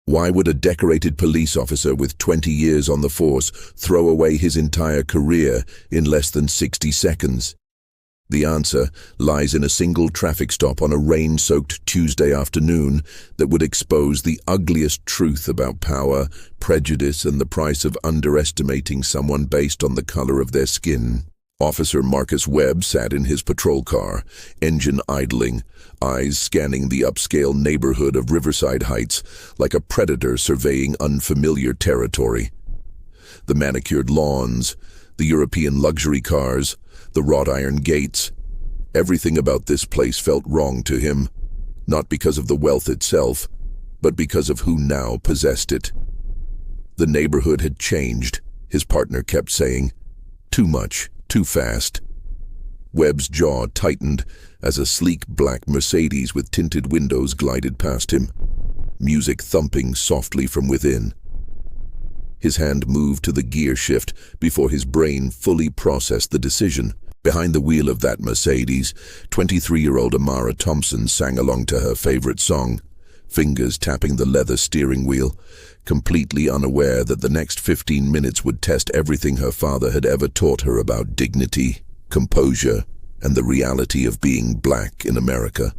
Why would a decorated police officer with 20 years on the force throw away his entire career in less than 60 seconds? The answer lies in a single traffic stop on a rain-soaked Tuesday afternoon that would expose the ugliest truth about power, prejudice, and the price of underestimating someone based on the color of their skin. Officer Marcus Webb sat in his patrol car, engine idling, eyes scanning the upscale neighborhood of Riverside Heights like a predator surveying unfamiliar territory. The manicured lawns, the European luxury cars, the wrought iron gates. Everything about this place felt wrong to him, not because of the wealth itself, but because of who now possessed it. The neighborhood had changed, his partner kept saying. Too much, too fast. Webb's jaw tightened as a sleek black Mercedes with tinted windows glided past him, music thumping softly from within. His hand moved to the gear shift before his brain fully processed the decision. Behind the wheel of that Mercedes, 23-year-old Amara Thompson sang along to her favorite song, fingers tapping the leather steering wheel, completely unaware that the next 15 minutes would test everything her father had ever taught her about dignity, composure, and the reality of being black in America,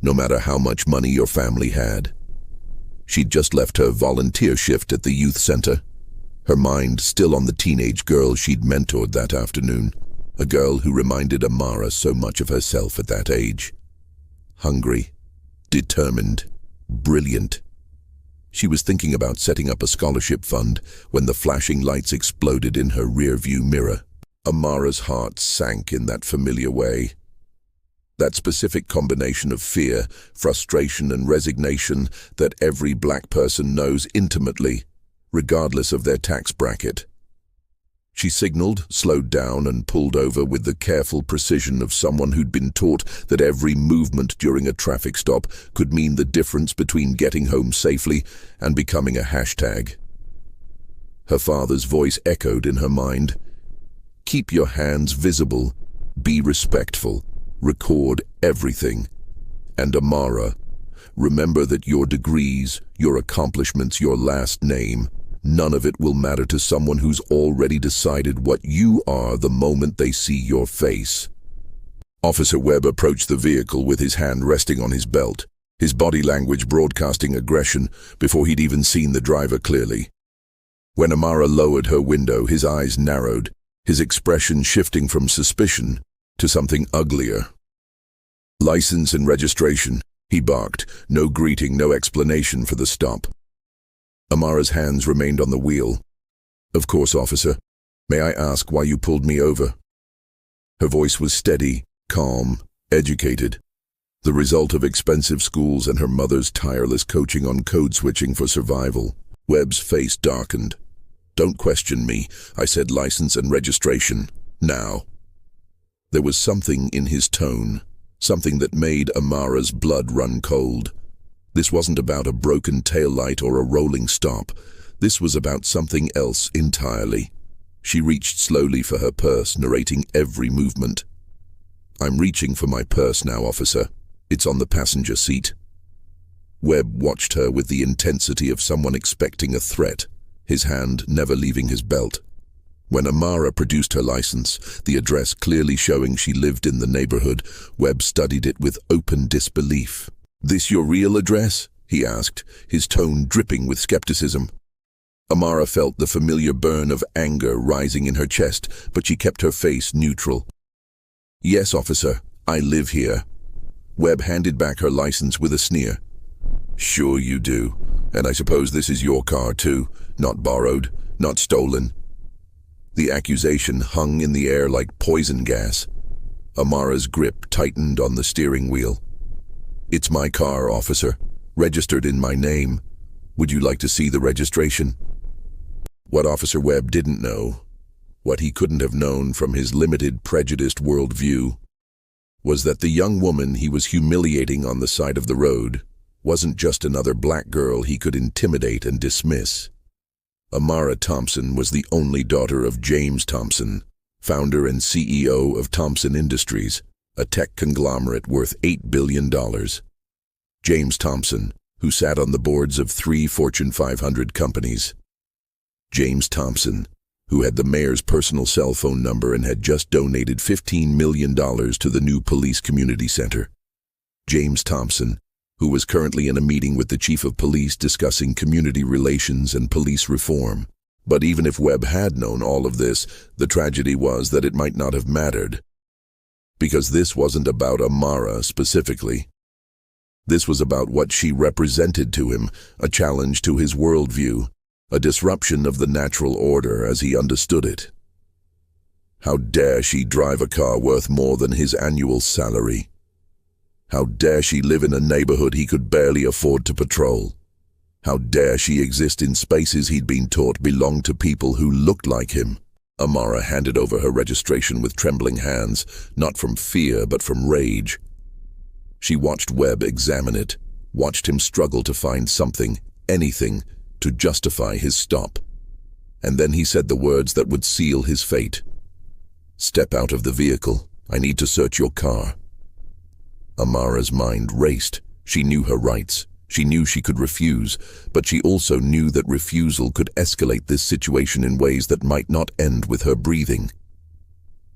no matter how much money your family had. She'd just left her volunteer shift at the youth center, her mind still on the teenage girl she'd mentored that afternoon, a girl who reminded Amara so much of herself at that age. Hungry, determined, brilliant. She was thinking about setting up a scholarship fund when the flashing lights exploded in her rearview mirror. Amara's heart sank in that familiar way. That specific combination of fear, frustration, and resignation that every black person knows intimately, regardless of their tax bracket. She signaled, slowed down, and pulled over with the careful precision of someone who'd been taught that every movement during a traffic stop could mean the difference between getting home safely and becoming a hashtag. Her father's voice echoed in her mind. Keep your hands visible, be respectful, record everything. And Amara, remember that your degrees, your accomplishments, your last name, none of it will matter to someone who's already decided what you are the moment they see your face. Officer Webb approached the vehicle with his hand resting on his belt, his body language broadcasting aggression before he'd even seen the driver clearly. When Amara lowered her window, his eyes narrowed, his expression shifting from suspicion to something uglier. License and registration, he barked, no greeting, no explanation for the stop. Amara's hands remained on the wheel. Of course, officer. May I ask why you pulled me over? Her voice was steady, calm, educated, the result of expensive schools and her mother's tireless coaching on code switching for survival. Webb's face darkened. Don't question me. I said license and registration. Now. There was something in his tone, something that made Amara's blood run cold. This wasn't about a broken taillight or a rolling stop. This was about something else entirely. She reached slowly for her purse, narrating every movement. I'm reaching for my purse now, officer. It's on the passenger seat. Webb watched her with the intensity of someone expecting a threat, his hand never leaving his belt. When Amara produced her license, the address clearly showing she lived in the neighborhood, Webb studied it with open disbelief. This your real address? He asked, his tone dripping with skepticism. Amara felt the familiar burn of anger rising in her chest, but she kept her face neutral. Yes, officer, I live here. Webb handed back her license with a sneer. Sure you do. And I suppose this is your car too, not borrowed, not stolen. The accusation hung in the air like poison gas. Amara's grip tightened on the steering wheel. It's my car, officer, registered in my name. Would you like to see the registration? What Officer Webb didn't know, what he couldn't have known from his limited, prejudiced worldview, was that the young woman he was humiliating on the side of the road wasn't just another black girl he could intimidate and dismiss. Amara Thompson was the only daughter of James Thompson, founder and CEO of Thompson Industries, a tech conglomerate worth $8 billion. James Thompson, who sat on the boards of 3 Fortune 500 companies. James Thompson, who had the mayor's personal cell phone number and had just donated $15 million to the new police community center. James Thompson, who was currently in a meeting with the chief of police discussing community relations and police reform. But even if Webb had known all of this, the tragedy was that it might not have mattered. Because this wasn't about Amara specifically. This was about what she represented to him, a challenge to his worldview, a disruption of the natural order as he understood it. How dare she drive a car worth more than his annual salary? How dare she live in a neighborhood he could barely afford to patrol? How dare she exist in spaces he'd been taught belonged to people who looked like him? Amara handed over her registration with trembling hands, not from fear but from rage. She watched Webb examine it, watched him struggle to find something, anything, to justify his stop. And then he said the words that would seal his fate. "Step out of the vehicle. I need to search your car." Amara's mind raced. She knew her rights. She knew she could refuse, but she also knew that refusal could escalate this situation in ways that might not end with her breathing.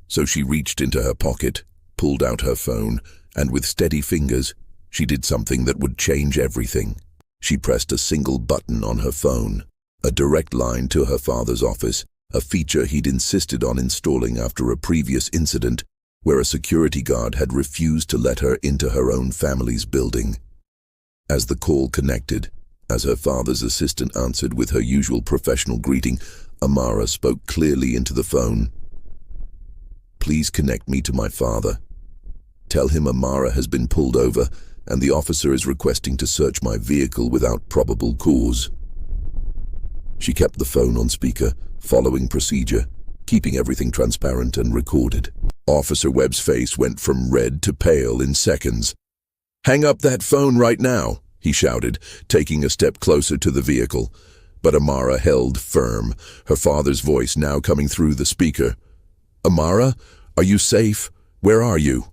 So she reached into her pocket, pulled out her phone, and with steady fingers, she did something that would change everything. She pressed a single button on her phone, a direct line to her father's office, a feature he'd insisted on installing after a previous incident where a security guard had refused to let her into her own family's building. As the call connected, as her father's assistant answered with her usual professional greeting, Amara spoke clearly into the phone. "Please connect me to my father. Tell him Amara has been pulled over and the officer is requesting to search my vehicle without probable cause." She kept the phone on speaker, following procedure, keeping everything transparent and recorded. Officer Webb's face went from red to pale in seconds. "Hang up that phone right now," he shouted, taking a step closer to the vehicle. But Amara held firm, her father's voice now coming through the speaker. "Amara, are you safe? Where are you?"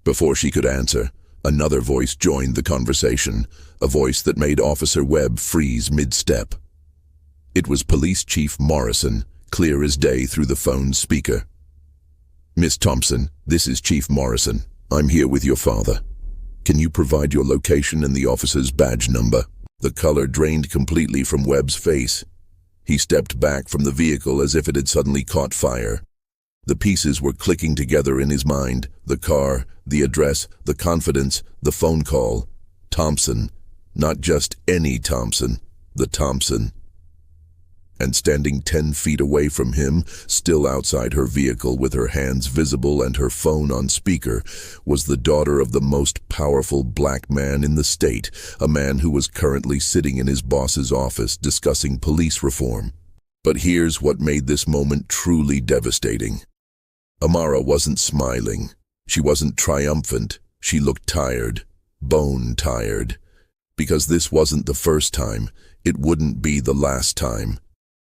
Before she could answer, another voice joined the conversation, a voice that made Officer Webb freeze mid-step. It was Police Chief Morrison, clear as day through the phone's speaker. "Miss Thompson, this is Chief Morrison. I'm here with your father. Can you provide your location and the officer's badge number?" The color drained completely from Webb's face. He stepped back from the vehicle as if it had suddenly caught fire. The pieces were clicking together in his mind, the car, the address, the confidence, the phone call. Thompson. Not just any Thompson, the Thompson. And standing 10 feet away from him, still outside her vehicle with her hands visible and her phone on speaker, was the daughter of the most powerful black man in the state, a man who was currently sitting in his boss's office discussing police reform. But here's what made this moment truly devastating. Amara wasn't smiling. She wasn't triumphant. She looked tired, bone-tired. Because this wasn't the first time, it wouldn't be the last time.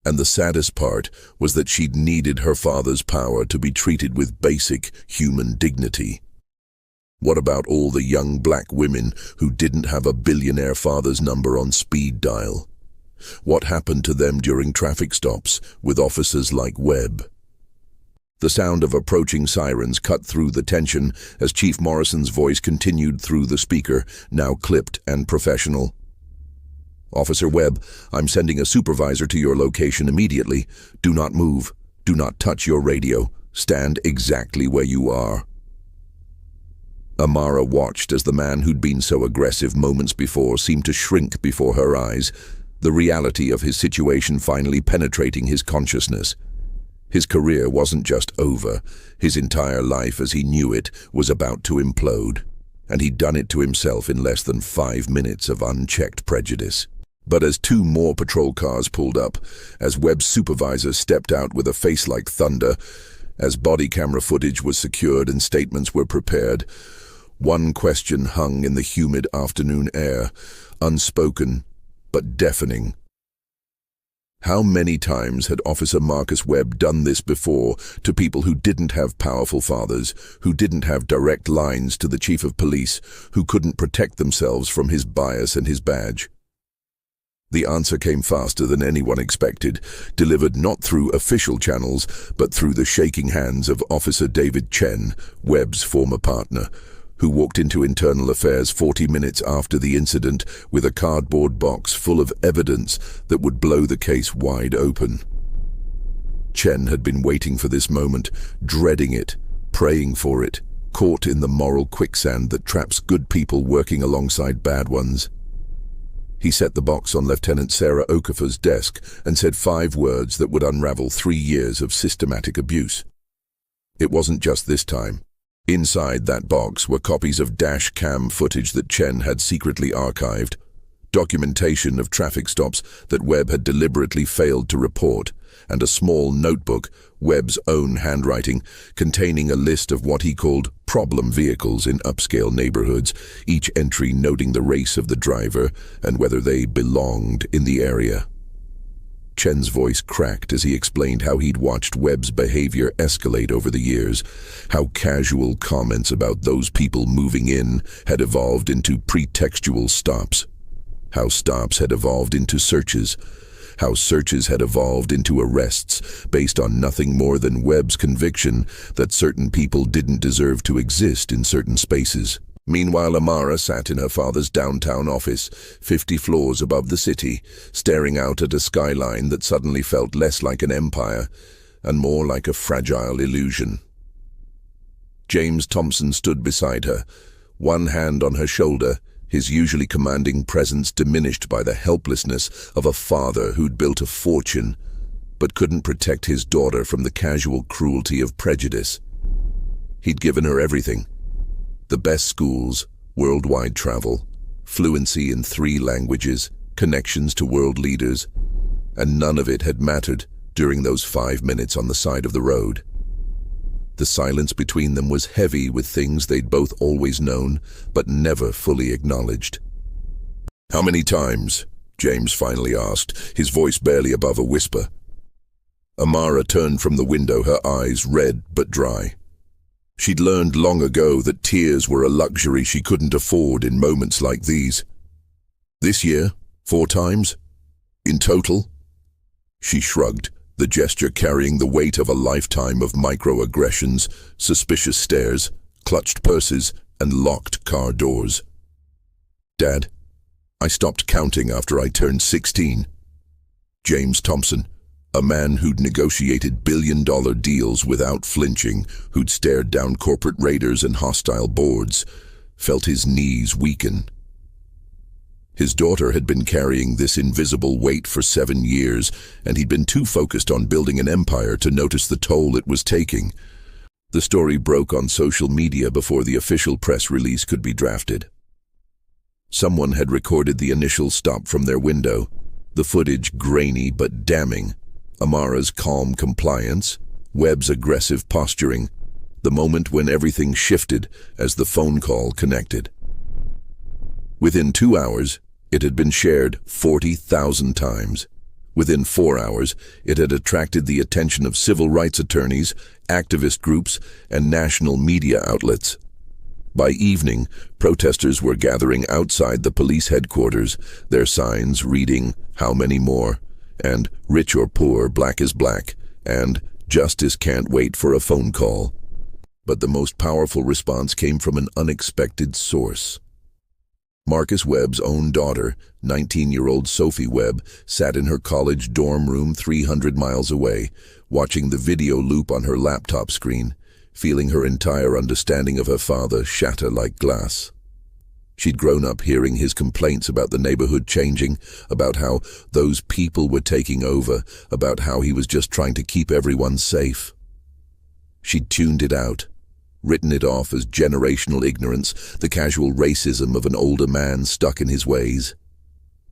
And the saddest part was that she'd needed her father's power to be treated with basic human dignity. What about all the young black women who didn't have a billionaire father's number on speed dial? What happened to them during traffic stops with officers like Webb? The sound of approaching sirens cut through the tension as Chief Morrison's voice continued through the speaker, now clipped and professional. "Officer Webb, I'm sending a supervisor to your location immediately. Do not move. Do not touch your radio. Stand exactly where you are." Amara watched as the man who'd been so aggressive moments before seemed to shrink before her eyes, the reality of his situation finally penetrating his consciousness. His career wasn't just over. His entire life as he knew it was about to implode. And he'd done it to himself in less than 5 minutes of unchecked prejudice. But as 2 more patrol cars pulled up, as Webb's supervisor stepped out with a face like thunder, as body camera footage was secured and statements were prepared, one question hung in the humid afternoon air, unspoken but deafening. How many times had Officer Marcus Webb done this before to people who didn't have powerful fathers, who didn't have direct lines to the chief of police, who couldn't protect themselves from his bias and his badge? The answer came faster than anyone expected, delivered not through official channels, but through the shaking hands of Officer David Chen, Webb's former partner, who walked into Internal Affairs 40 minutes after the incident with a cardboard box full of evidence that would blow the case wide open. Chen had been waiting for this moment, dreading it, praying for it, caught in the moral quicksand that traps good people working alongside bad ones. He set the box on Lieutenant Sarah Okafor's desk and said 5 words that would unravel 3 years of systematic abuse. It wasn't just this time. Inside that box were copies of dash cam footage that Chen had secretly archived, documentation of traffic stops that Webb had deliberately failed to report, and a small notebook, Webb's own handwriting, containing a list of what he called problem vehicles in upscale neighborhoods, each entry noting the race of the driver and whether they belonged in the area. Chen's voice cracked as he explained how he'd watched Webb's behavior escalate over the years, how casual comments about those people moving in had evolved into pretextual stops, how stops had evolved into searches, how searches had evolved into arrests based on nothing more than Webb's conviction that certain people didn't deserve to exist in certain spaces. Meanwhile, Amara sat in her father's downtown office, 50 floors above the city, staring out at a skyline that suddenly felt less like an empire and more like a fragile illusion. James Thompson stood beside her, one hand on her shoulder, his usually commanding presence diminished by the helplessness of a father who'd built a fortune, but couldn't protect his daughter from the casual cruelty of prejudice. He'd given her everything. The best schools, worldwide travel, fluency in 3 languages, connections to world leaders, and none of it had mattered during those 5 minutes on the side of the road. The silence between them was heavy with things they'd both always known, but never fully acknowledged. "How many times?" James finally asked, his voice barely above a whisper. Amara turned from the window, her eyes red but dry. She'd learned long ago that tears were a luxury she couldn't afford in moments like these. "This year, 4 times? In total?" She shrugged, the gesture carrying the weight of a lifetime of microaggressions, suspicious stares, clutched purses, and locked car doors. "Dad, I stopped counting after I turned 16. James Thompson, a man who'd negotiated billion-dollar deals without flinching, who'd stared down corporate raiders and hostile boards, felt his knees weaken. His daughter had been carrying this invisible weight for 7 years, and he'd been too focused on building an empire to notice the toll it was taking. The story broke on social media before the official press release could be drafted. Someone had recorded the initial stop from their window, the footage grainy but damning. Amara's calm compliance, Webb's aggressive posturing, the moment when everything shifted as the phone call connected. Within 2 hours, it had been shared 40,000 times. Within 4 hours, it had attracted the attention of civil rights attorneys, activist groups, and national media outlets. By evening, protesters were gathering outside the police headquarters, their signs reading, "How many more?" and "Rich or poor, black is black," and "Justice can't wait for a phone call." But the most powerful response came from an unexpected source. Marcus Webb's own daughter, 19-year-old Sophie Webb, sat in her college dorm room 300 miles away, watching the video loop on her laptop screen, feeling her entire understanding of her father shatter like glass. She'd grown up hearing his complaints about the neighborhood changing, about how those people were taking over, about how he was just trying to keep everyone safe. She'd tuned it out, written it off as generational ignorance, the casual racism of an older man stuck in his ways.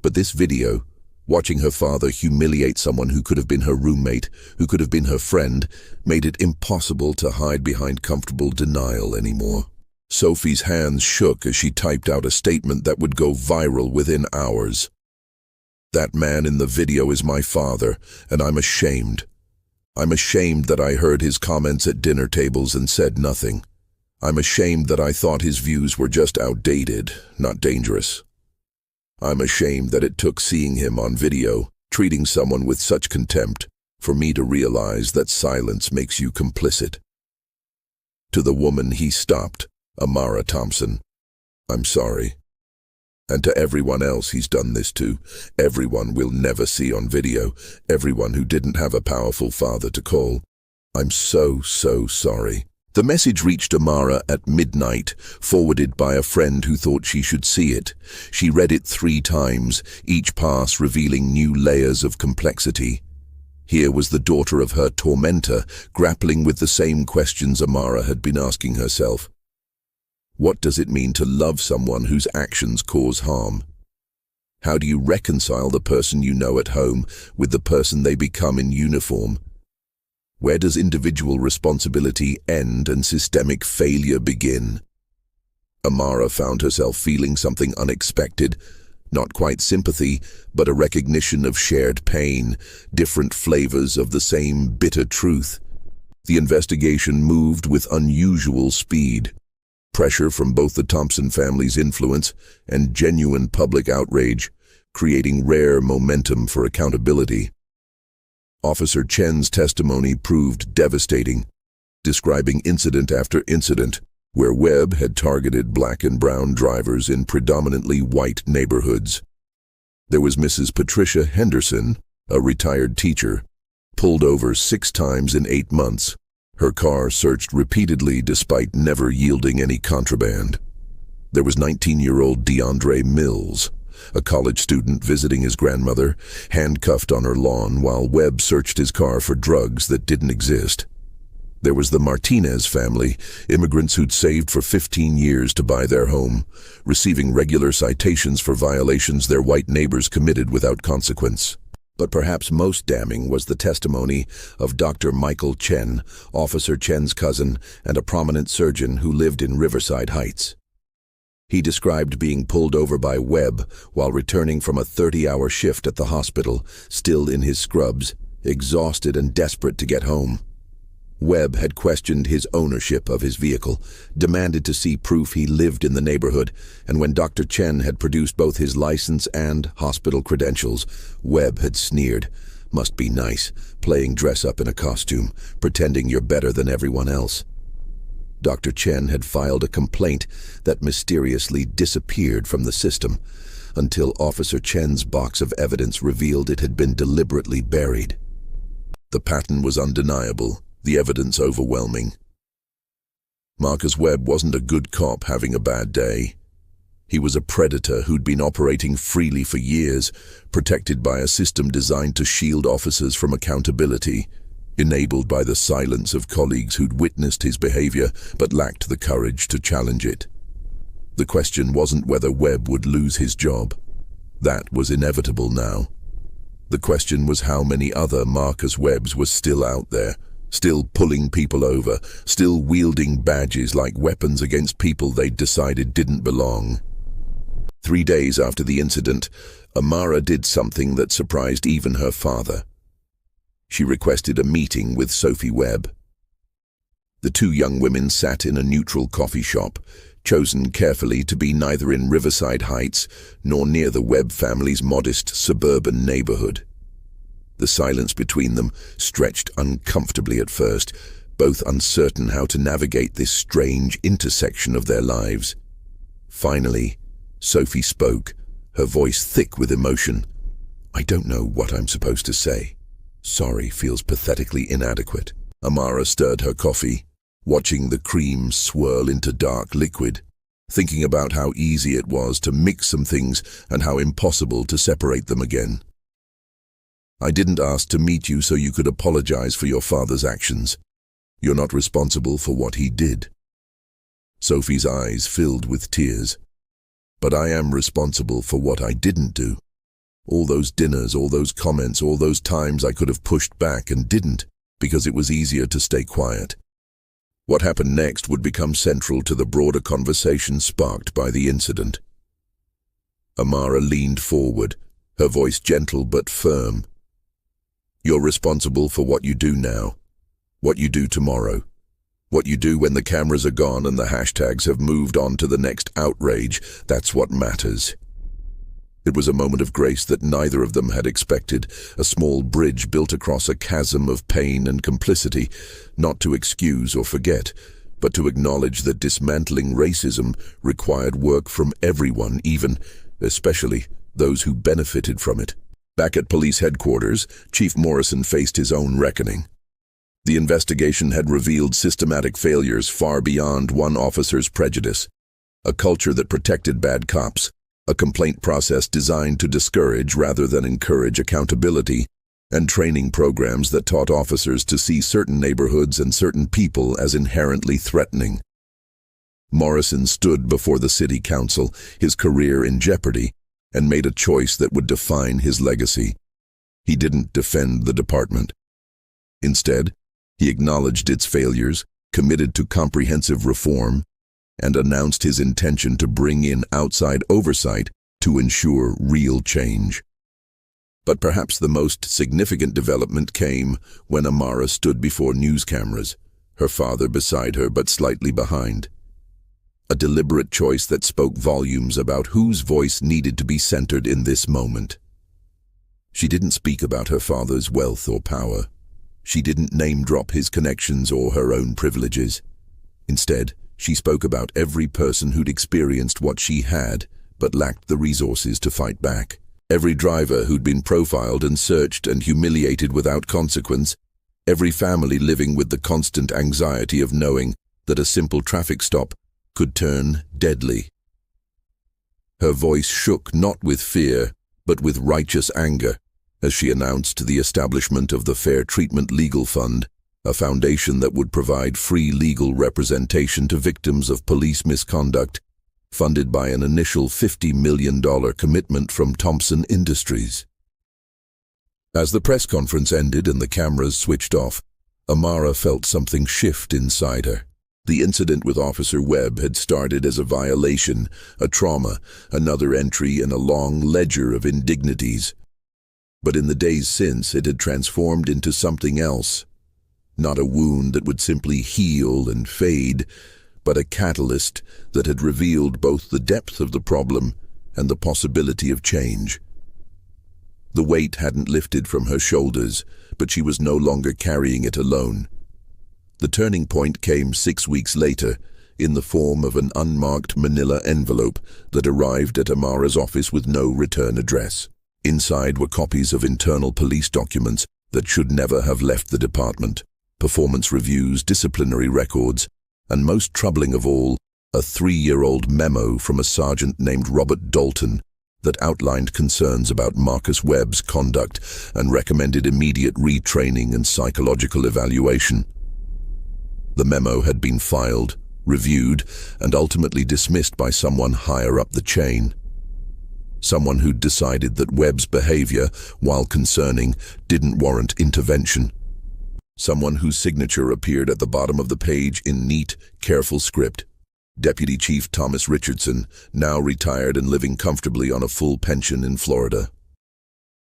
But this video, watching her father humiliate someone who could have been her roommate, who could have been her friend, made it impossible to hide behind comfortable denial anymore. Sophie's hands shook as she typed out a statement that would go viral within hours. That man in the video is my father, and I'm ashamed. I'm ashamed that I heard his comments at dinner tables and said nothing. I'm ashamed that I thought his views were just outdated, not dangerous. I'm ashamed that it took seeing him on video, treating someone with such contempt, for me to realize that silence makes you complicit. To the woman he stopped, Amara Thompson, I'm sorry. And to everyone else he's done this to, everyone we'll never see on video, everyone who didn't have a powerful father to call, I'm so sorry. The message reached Amara at midnight, forwarded by a friend who thought she should see it. She read it 3 times, each pass revealing new layers of complexity. Here was the daughter of her tormentor, grappling with the same questions Amara had been asking herself. What does it mean to love someone whose actions cause harm? How do you reconcile the person you know at home with the person they become in uniform? Where does individual responsibility end and systemic failure begin? Amara found herself feeling something unexpected, not quite sympathy, but a recognition of shared pain, different flavors of the same bitter truth. The investigation moved with unusual speed. Pressure from both the Thompson family's influence and genuine public outrage, creating rare momentum for accountability. Officer Chen's testimony proved devastating, describing incident after incident where Webb had targeted black and brown drivers in predominantly white neighborhoods. There was Mrs. Patricia Henderson, a retired teacher, pulled over 6 times in 8 months, her car searched repeatedly despite never yielding any contraband. There was 19-year-old DeAndre Mills, a college student visiting his grandmother, handcuffed on her lawn while Webb searched his car for drugs that didn't exist. There was the Martinez family, immigrants who'd saved for 15 years to buy their home, receiving regular citations for violations their white neighbors committed without consequence. But perhaps most damning was the testimony of Dr. Michael Chen, Officer Chen's cousin and a prominent surgeon who lived in Riverside Heights. He described being pulled over by Webb while returning from a 30-hour shift at the hospital, still in his scrubs, exhausted and desperate to get home. Webb had questioned his ownership of his vehicle, demanded to see proof he lived in the neighborhood, and when Dr. Chen had produced both his license and hospital credentials, Webb had sneered, "Must be nice, playing dress-up in a costume, pretending you're better than everyone else." Dr. Chen had filed a complaint that mysteriously disappeared from the system, until Officer Chen's box of evidence revealed it had been deliberately buried. The pattern was undeniable, the evidence overwhelming. Marcus Webb wasn't a good cop having a bad day. He was a predator who'd been operating freely for years, protected by a system designed to shield officers from accountability, enabled by the silence of colleagues who'd witnessed his behavior but lacked the courage to challenge it. The question wasn't whether Webb would lose his job. That was inevitable now. The question was how many other Marcus Webbs were still out there, still pulling people over, still wielding badges like weapons against people they'd decided didn't belong. 3 days after the incident, Amara did something that surprised even her father. She requested a meeting with Sophie Webb. The 2 young women sat in a neutral coffee shop, chosen carefully to be neither in Riverside Heights nor near the Webb family's modest suburban neighborhood. The silence between them stretched uncomfortably at first, both uncertain how to navigate this strange intersection of their lives. Finally, Sophie spoke, her voice thick with emotion. "I don't know what I'm supposed to say. Sorry feels pathetically inadequate." Amara stirred her coffee, watching the cream swirl into dark liquid, thinking about how easy it was to mix some things and how impossible to separate them again. "I didn't ask to meet you so you could apologize for your father's actions. You're not responsible for what he did." Sophie's eyes filled with tears. "But I am responsible for what I didn't do. All those dinners, all those comments, all those times I could have pushed back and didn't, because it was easier to stay quiet." What happened next would become central to the broader conversation sparked by the incident. Amara leaned forward, her voice gentle but firm. "You're responsible for what you do now, what you do tomorrow, what you do when the cameras are gone and the hashtags have moved on to the next outrage. That's what matters." It was a moment of grace that neither of them had expected, a small bridge built across a chasm of pain and complicity, not to excuse or forget, but to acknowledge that dismantling racism required work from everyone, especially, those who benefited from it. Back at police headquarters, Chief Morrison faced his own reckoning. The investigation had revealed systematic failures far beyond one officer's prejudice, a culture that protected bad cops, a complaint process designed to discourage rather than encourage accountability, and training programs that taught officers to see certain neighborhoods and certain people as inherently threatening. Morrison stood before the city council, his career in jeopardy, and made a choice that would define his legacy. He didn't defend the department. Instead, he acknowledged its failures, committed to comprehensive reform, and announced his intention to bring in outside oversight to ensure real change. But perhaps the most significant development came when Amara stood before news cameras, her father beside her but slightly behind. A deliberate choice that spoke volumes about whose voice needed to be centered in this moment. She didn't speak about her father's wealth or power. She didn't name-drop his connections or her own privileges. Instead, she spoke about every person who'd experienced what she had, but lacked the resources to fight back. Every driver who'd been profiled and searched and humiliated without consequence. Every family living with the constant anxiety of knowing that a simple traffic stop could turn deadly. Her voice shook not with fear, but with righteous anger, as she announced the establishment of the Fair Treatment Legal Fund, a foundation that would provide free legal representation to victims of police misconduct, funded by an initial $50 million commitment from Thompson Industries. As the press conference ended and the cameras switched off, Amara felt something shift inside her. The incident with Officer Webb had started as a violation, a trauma, another entry in a long ledger of indignities. But in the days since, it had transformed into something else. Not a wound that would simply heal and fade, but a catalyst that had revealed both the depth of the problem and the possibility of change. The weight hadn't lifted from her shoulders, but she was no longer carrying it alone. The turning point came 6 weeks later, in the form of an unmarked manila envelope that arrived at Amara's office with no return address. Inside were copies of internal police documents that should never have left the department, performance reviews, disciplinary records, and most troubling of all, a 3-year-old memo from a sergeant named Robert Dalton that outlined concerns about Marcus Webb's conduct and recommended immediate retraining and psychological evaluation. The memo had been filed, reviewed, and ultimately dismissed by someone higher up the chain. Someone who'd decided that Webb's behavior, while concerning, didn't warrant intervention. Someone whose signature appeared at the bottom of the page in neat, careful script. Deputy Chief Thomas Richardson, now retired and living comfortably on a full pension in Florida.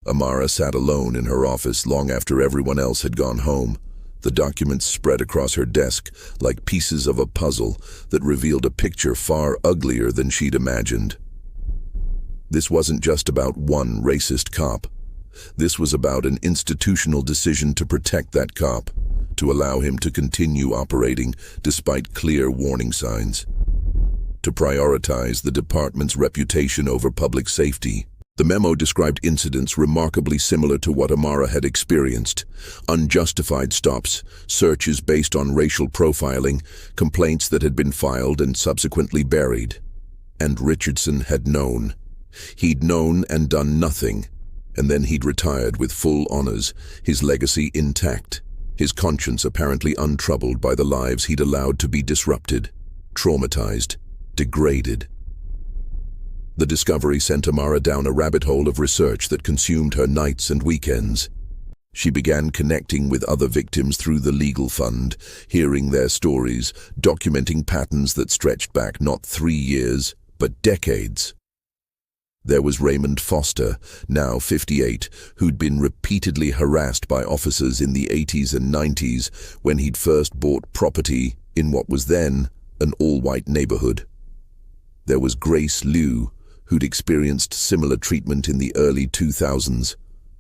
Amara sat alone in her office long after everyone else had gone home. The documents spread across her desk like pieces of a puzzle that revealed a picture far uglier than she'd imagined. This wasn't just about one racist cop. This was about an institutional decision to protect that cop, to allow him to continue operating despite clear warning signs, to prioritize the department's reputation over public safety. The memo described incidents remarkably similar to what Amara had experienced: unjustified stops, searches based on racial profiling, complaints that had been filed and subsequently buried. And Richardson had known. He'd known and done nothing, and then he'd retired with full honors, his legacy intact, his conscience apparently untroubled by the lives he'd allowed to be disrupted, traumatized, degraded. The discovery sent Amara down a rabbit hole of research that consumed her nights and weekends. She began connecting with other victims through the legal fund, hearing their stories, documenting patterns that stretched back not 3 years, but decades. There was Raymond Foster, now 58, who'd been repeatedly harassed by officers in the 80s and 90s when he'd first bought property in what was then an all-white neighborhood. There was Grace Liu, who'd experienced similar treatment in the early 2000s.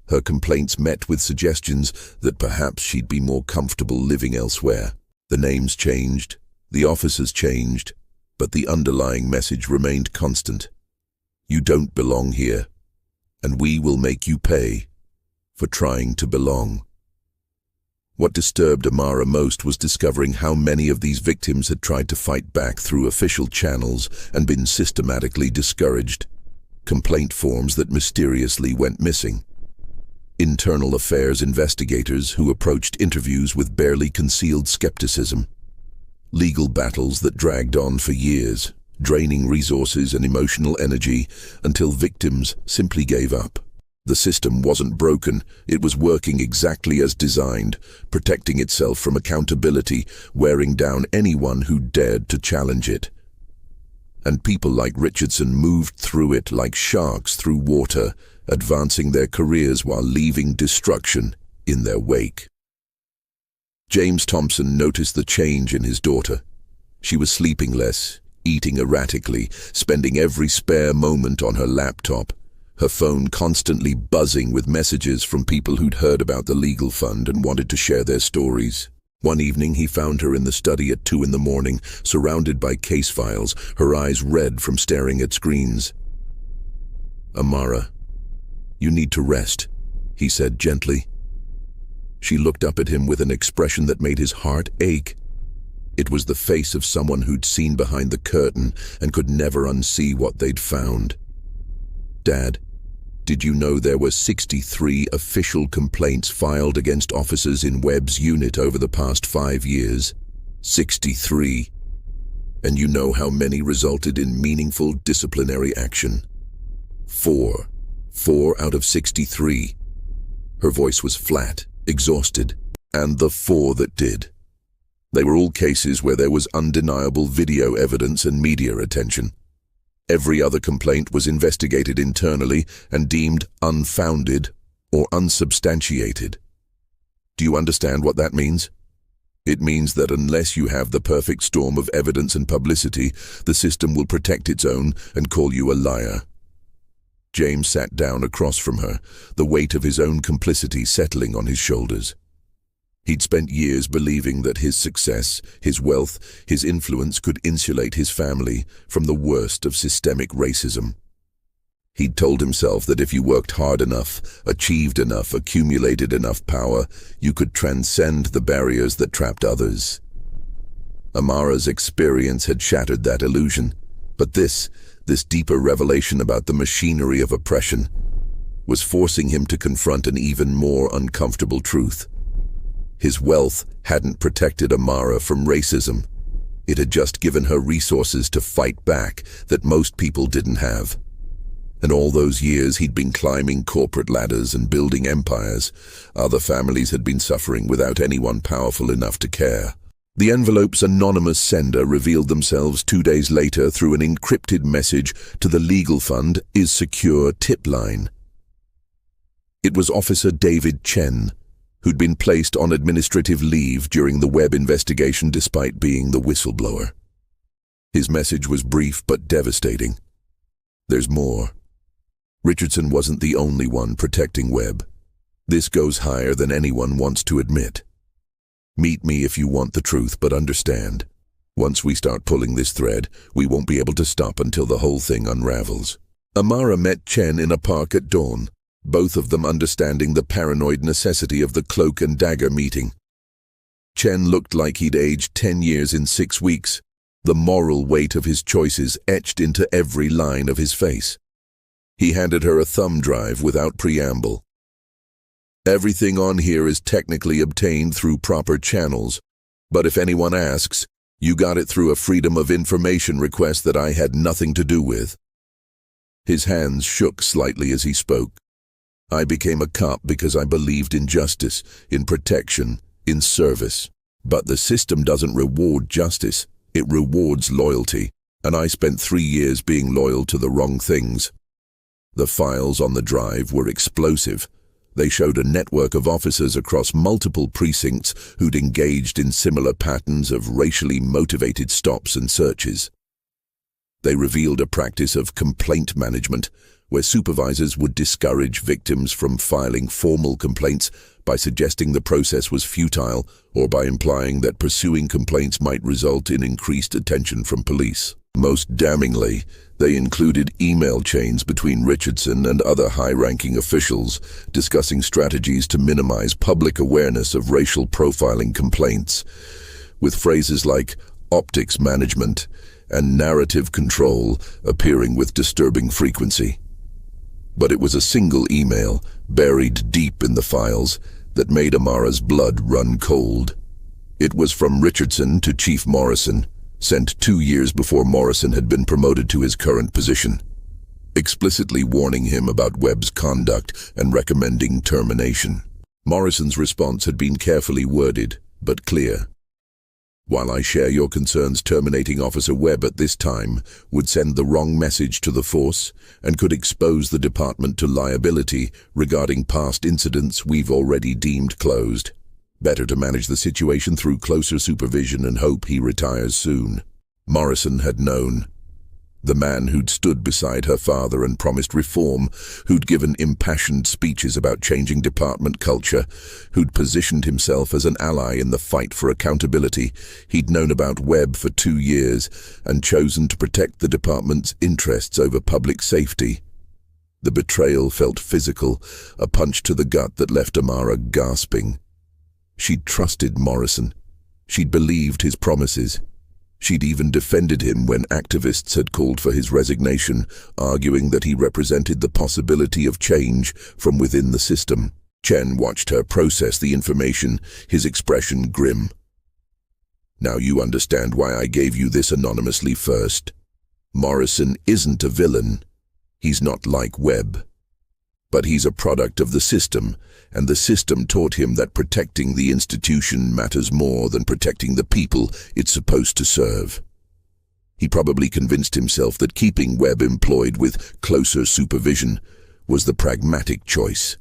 Her complaints met with suggestions that perhaps she'd be more comfortable living elsewhere. The names changed, the officers changed, but the underlying message remained constant. You don't belong here, and we will make you pay for trying to belong. What disturbed Amara most was discovering how many of these victims had tried to fight back through official channels and been systematically discouraged. Complaint forms that mysteriously went missing. Internal affairs investigators who approached interviews with barely concealed skepticism. Legal battles that dragged on for years, draining resources and emotional energy until victims simply gave up. The system wasn't broken, it was working exactly as designed, protecting itself from accountability, wearing down anyone who dared to challenge it. And people like Richardson moved through it like sharks through water, advancing their careers while leaving destruction in their wake. James Thompson noticed the change in his daughter. She was sleeping less, eating erratically, spending every spare moment on her laptop, her phone constantly buzzing with messages from people who'd heard about the legal fund and wanted to share their stories. One evening he found her in the study at 2 a.m, surrounded by case files, her eyes red from staring at screens. "Amara, you need to rest," he said gently. She looked up at him with an expression that made his heart ache. It was the face of someone who'd seen behind the curtain and could never unsee what they'd found. "Dad, did you know there were 63 official complaints filed against officers in Webb's unit over the past 5 years? 63. And you know how many resulted in meaningful disciplinary action? 4. 4 out of 63. Her voice was flat, exhausted. And the 4 that did. They were all cases where there was undeniable video evidence and media attention. Every other complaint was investigated internally and deemed unfounded or unsubstantiated. Do you understand what that means? It means that unless you have the perfect storm of evidence and publicity, the system will protect its own and call you a liar. James sat down across from her, the weight of his own complicity settling on his shoulders. He'd spent years believing that his success, his wealth, his influence could insulate his family from the worst of systemic racism. He'd told himself that if you worked hard enough, achieved enough, accumulated enough power, you could transcend the barriers that trapped others. Amara's experience had shattered that illusion, but this deeper revelation about the machinery of oppression was forcing him to confront an even more uncomfortable truth. His wealth hadn't protected Amara from racism. It had just given her resources to fight back that most people didn't have. And all those years he'd been climbing corporate ladders and building empires, other families had been suffering without anyone powerful enough to care. The envelope's anonymous sender revealed themselves 2 days later through an encrypted message to the legal fund is secure tip line. It was Officer David Chen, who'd been placed on administrative leave during the Webb investigation despite being the whistleblower. His message was brief but devastating. There's more. Richardson wasn't the only one protecting Webb. This goes higher than anyone wants to admit. Meet me if you want the truth, but understand. Once we start pulling this thread, we won't be able to stop until the whole thing unravels. Amara met Chen in a park at dawn, both of them understanding the paranoid necessity of the cloak and dagger meeting. Chen looked like he'd aged 10 years in 6 weeks, the moral weight of his choices etched into every line of his face. He handed her a thumb drive without preamble. Everything on here is technically obtained through proper channels, but if anyone asks, you got it through a Freedom of Information request that I had nothing to do with. His hands shook slightly as he spoke. I became a cop because I believed in justice, in protection, in service. But the system doesn't reward justice, it rewards loyalty, and I spent 3 years being loyal to the wrong things. The files on the drive were explosive. They showed a network of officers across multiple precincts who'd engaged in similar patterns of racially motivated stops and searches. They revealed a practice of complaint management, where supervisors would discourage victims from filing formal complaints by suggesting the process was futile or by implying that pursuing complaints might result in increased attention from police. Most damningly, they included email chains between Richardson and other high-ranking officials discussing strategies to minimize public awareness of racial profiling complaints, with phrases like optics management and narrative control appearing with disturbing frequency. But it was a single email, buried deep in the files, that made Amara's blood run cold. It was from Richardson to Chief Morrison, sent 2 years before Morrison had been promoted to his current position, explicitly warning him about Webb's conduct and recommending termination. Morrison's response had been carefully worded, but clear. While I share your concerns, terminating Officer Webb at this time would send the wrong message to the force and could expose the department to liability regarding past incidents we've already deemed closed. Better to manage the situation through closer supervision and hope he retires soon. Morrison had known. The man who'd stood beside her father and promised reform, who'd given impassioned speeches about changing department culture, who'd positioned himself as an ally in the fight for accountability. He'd known about Webb for 2 years and chosen to protect the department's interests over public safety. The betrayal felt physical, a punch to the gut that left Amara gasping. She'd trusted Morrison. She'd believed his promises. She'd even defended him when activists had called for his resignation, arguing that he represented the possibility of change from within the system. Chen watched her process the information, his expression grim. Now you understand why I gave you this anonymously first. Morrison isn't a villain. He's not like Webb. But he's a product of the system, and the system taught him that protecting the institution matters more than protecting the people it's supposed to serve. He probably convinced himself that keeping Webb employed with closer supervision was the pragmatic choice,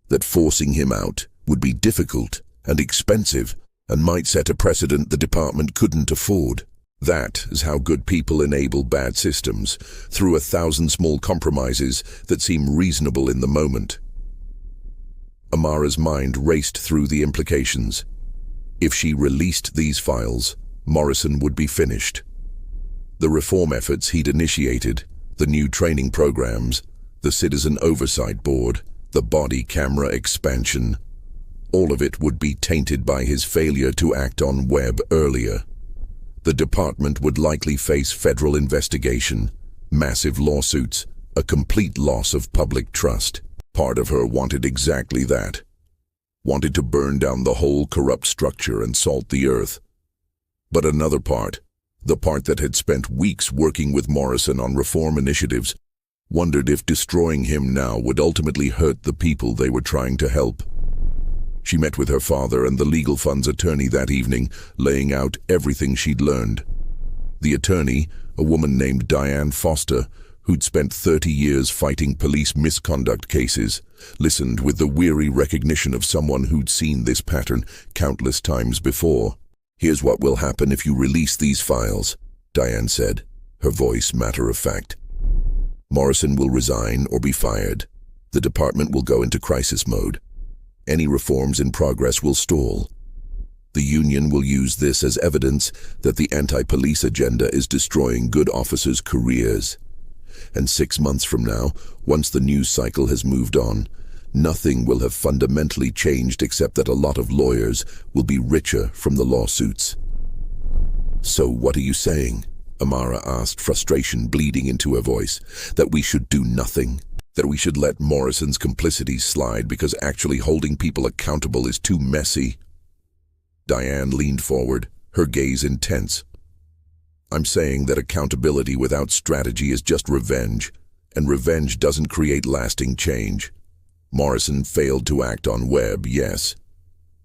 that forcing him out would be difficult and expensive and might set a precedent the department couldn't afford. That is how good people enable bad systems, through 1,000 small compromises that seem reasonable in the moment. Amara's mind raced through the implications. If she released these files, Morrison would be finished. The reform efforts he'd initiated, the new training programs, the Citizen Oversight Board, the body camera expansion, all of it would be tainted by his failure to act on Webb earlier. The department would likely face federal investigation, massive lawsuits, a complete loss of public trust. Part of her wanted exactly that. Wanted to burn down the whole corrupt structure and salt the earth. But another part, the part that had spent weeks working with Morrison on reform initiatives, wondered if destroying him now would ultimately hurt the people they were trying to help. She met with her father and the legal fund's attorney that evening, laying out everything she'd learned. The attorney, a woman named Diane Foster, who'd spent 30 years fighting police misconduct cases, listened with the weary recognition of someone who'd seen this pattern countless times before. Here's what will happen if you release these files, Diane said, her voice matter of fact. Morrison will resign or be fired. The department will go into crisis mode. Any reforms in progress will stall. The union will use this as evidence that the anti-police agenda is destroying good officers' careers. And 6 months from now, once the news cycle has moved on, nothing will have fundamentally changed except that a lot of lawyers will be richer from the lawsuits. So what are you saying? Amara asked, frustration bleeding into her voice. That we should do nothing? That we should let Morrison's complicity slide because actually holding people accountable is too messy? Diane leaned forward, her gaze intense. I'm saying that accountability without strategy is just revenge, and revenge doesn't create lasting change. Morrison failed to act on Webb, yes,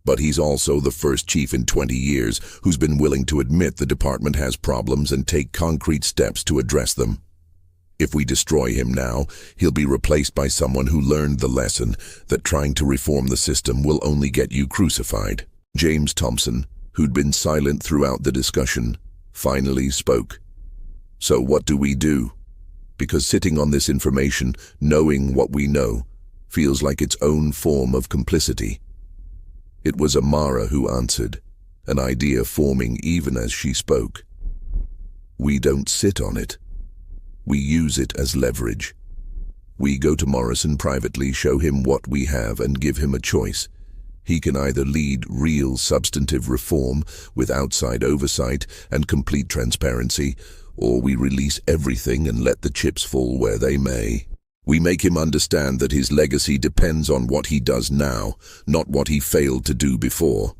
but he's also the first chief in 20 years who's been willing to admit the department has problems and take concrete steps to address them. If we destroy him now, he'll be replaced by someone who learned the lesson that trying to reform the system will only get you crucified. James Thompson, who'd been silent throughout the discussion, finally spoke. So what do we do? Because sitting on this information, knowing what we know, feels like its own form of complicity. It was Amara who answered, an idea forming even as she spoke. We don't sit on it. We use it as leverage. We go to Morrison privately, show him what we have, and give him a choice. He can either lead real substantive reform with outside oversight and complete transparency, or we release everything and let the chips fall where they may. We make him understand that his legacy depends on what he does now, not what he failed to do before.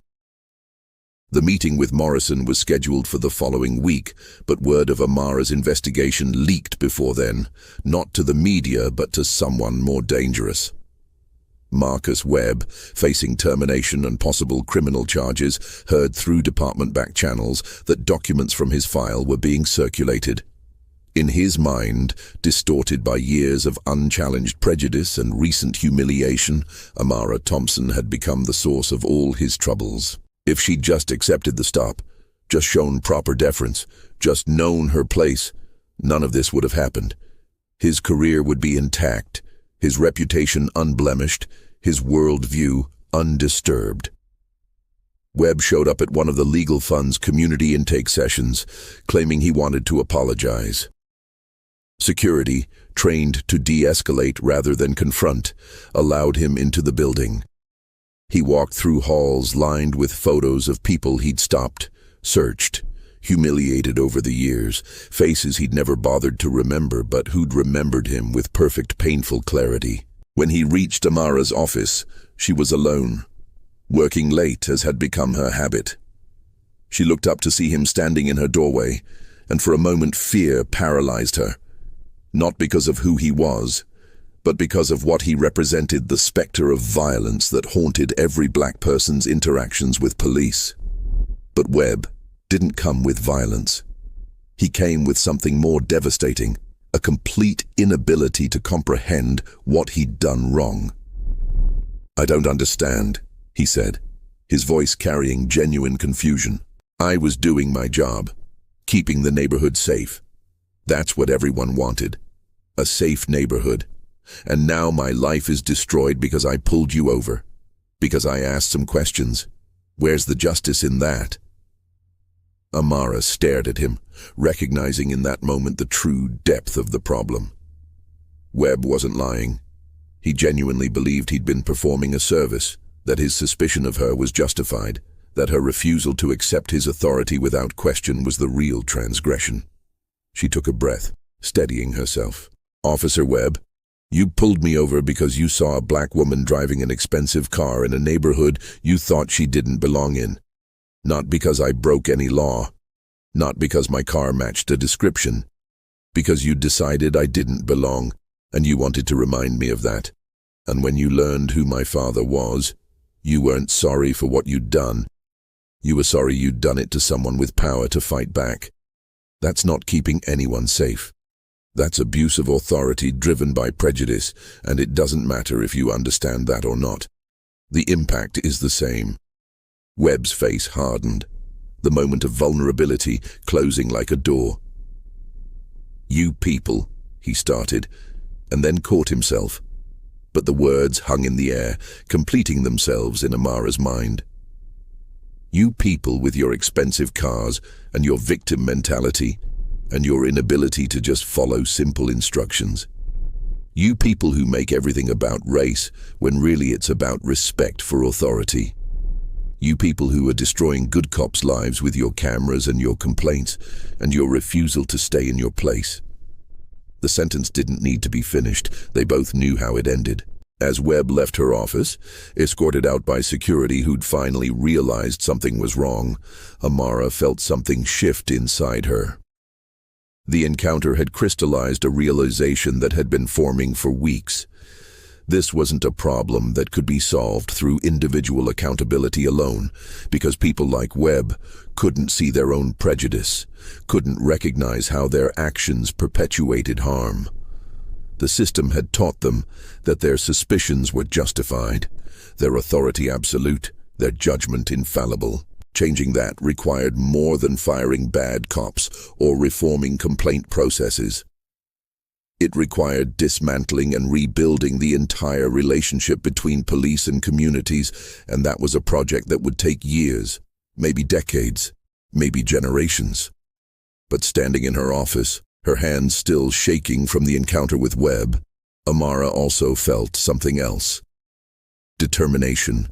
The meeting with Morrison was scheduled for the following week, but word of Amara's investigation leaked before then, not to the media but to someone more dangerous. Marcus Webb, facing termination and possible criminal charges, heard through department back channels that documents from his file were being circulated. In his mind, distorted by years of unchallenged prejudice and recent humiliation, Amara Thompson had become the source of all his troubles. If she'd just accepted the stop, just shown proper deference, just known her place, none of this would have happened. His career would be intact, his reputation unblemished, his worldview undisturbed. Webb showed up at one of the legal fund's community intake sessions, claiming he wanted to apologize. Security, trained to de-escalate rather than confront, allowed him into the building. He walked through halls lined with photos of people he'd stopped, searched, humiliated over the years, faces he'd never bothered to remember but who'd remembered him with perfect painful clarity. When he reached Amara's office, she was alone, working late as had become her habit. She looked up to see him standing in her doorway, and for a moment fear paralyzed her, not because of who he was, but because of what he represented, the specter of violence that haunted every black person's interactions with police. But Webb didn't come with violence. He came with something more devastating, a complete inability to comprehend what he'd done wrong. "I don't understand," he said, his voice carrying genuine confusion. "I was doing my job, keeping the neighborhood safe. That's what everyone wanted, a safe neighborhood. And now my life is destroyed because I pulled you over, because I asked some questions. Where's the justice in that?" Amara stared at him, recognizing in that moment the true depth of the problem. Webb wasn't lying. He genuinely believed he'd been performing a service, that his suspicion of her was justified, that her refusal to accept his authority without question was the real transgression. She took a breath, steadying herself. "Officer Webb, you pulled me over because you saw a black woman driving an expensive car in a neighborhood you thought she didn't belong in. Not because I broke any law. Not because my car matched a description. Because you decided I didn't belong, and you wanted to remind me of that. And when you learned who my father was, you weren't sorry for what you'd done. You were sorry you'd done it to someone with power to fight back. That's not keeping anyone safe. That's abuse of authority driven by prejudice, and it doesn't matter if you understand that or not. The impact is the same." Webb's face hardened, the moment of vulnerability closing like a door. "You people," he started, and then caught himself. But the words hung in the air, completing themselves in Amara's mind. "You people with your expensive cars and your victim mentality, and your inability to just follow simple instructions. You people who make everything about race when really it's about respect for authority. You people who are destroying good cops' lives with your cameras and your complaints and your refusal to stay in your place." The sentence didn't need to be finished. They both knew how it ended. As Webb left her office, escorted out by security who'd finally realized something was wrong, Amara felt something shift inside her. The encounter had crystallized a realization that had been forming for weeks. This wasn't a problem that could be solved through individual accountability alone, because people like Webb couldn't see their own prejudice, couldn't recognize how their actions perpetuated harm. The system had taught them that their suspicions were justified, their authority absolute, their judgment infallible. Changing that required more than firing bad cops or reforming complaint processes. It required dismantling and rebuilding the entire relationship between police and communities, and that was a project that would take years, maybe decades, maybe generations. But standing in her office, her hands still shaking from the encounter with Webb, Amara also felt something else. Determination.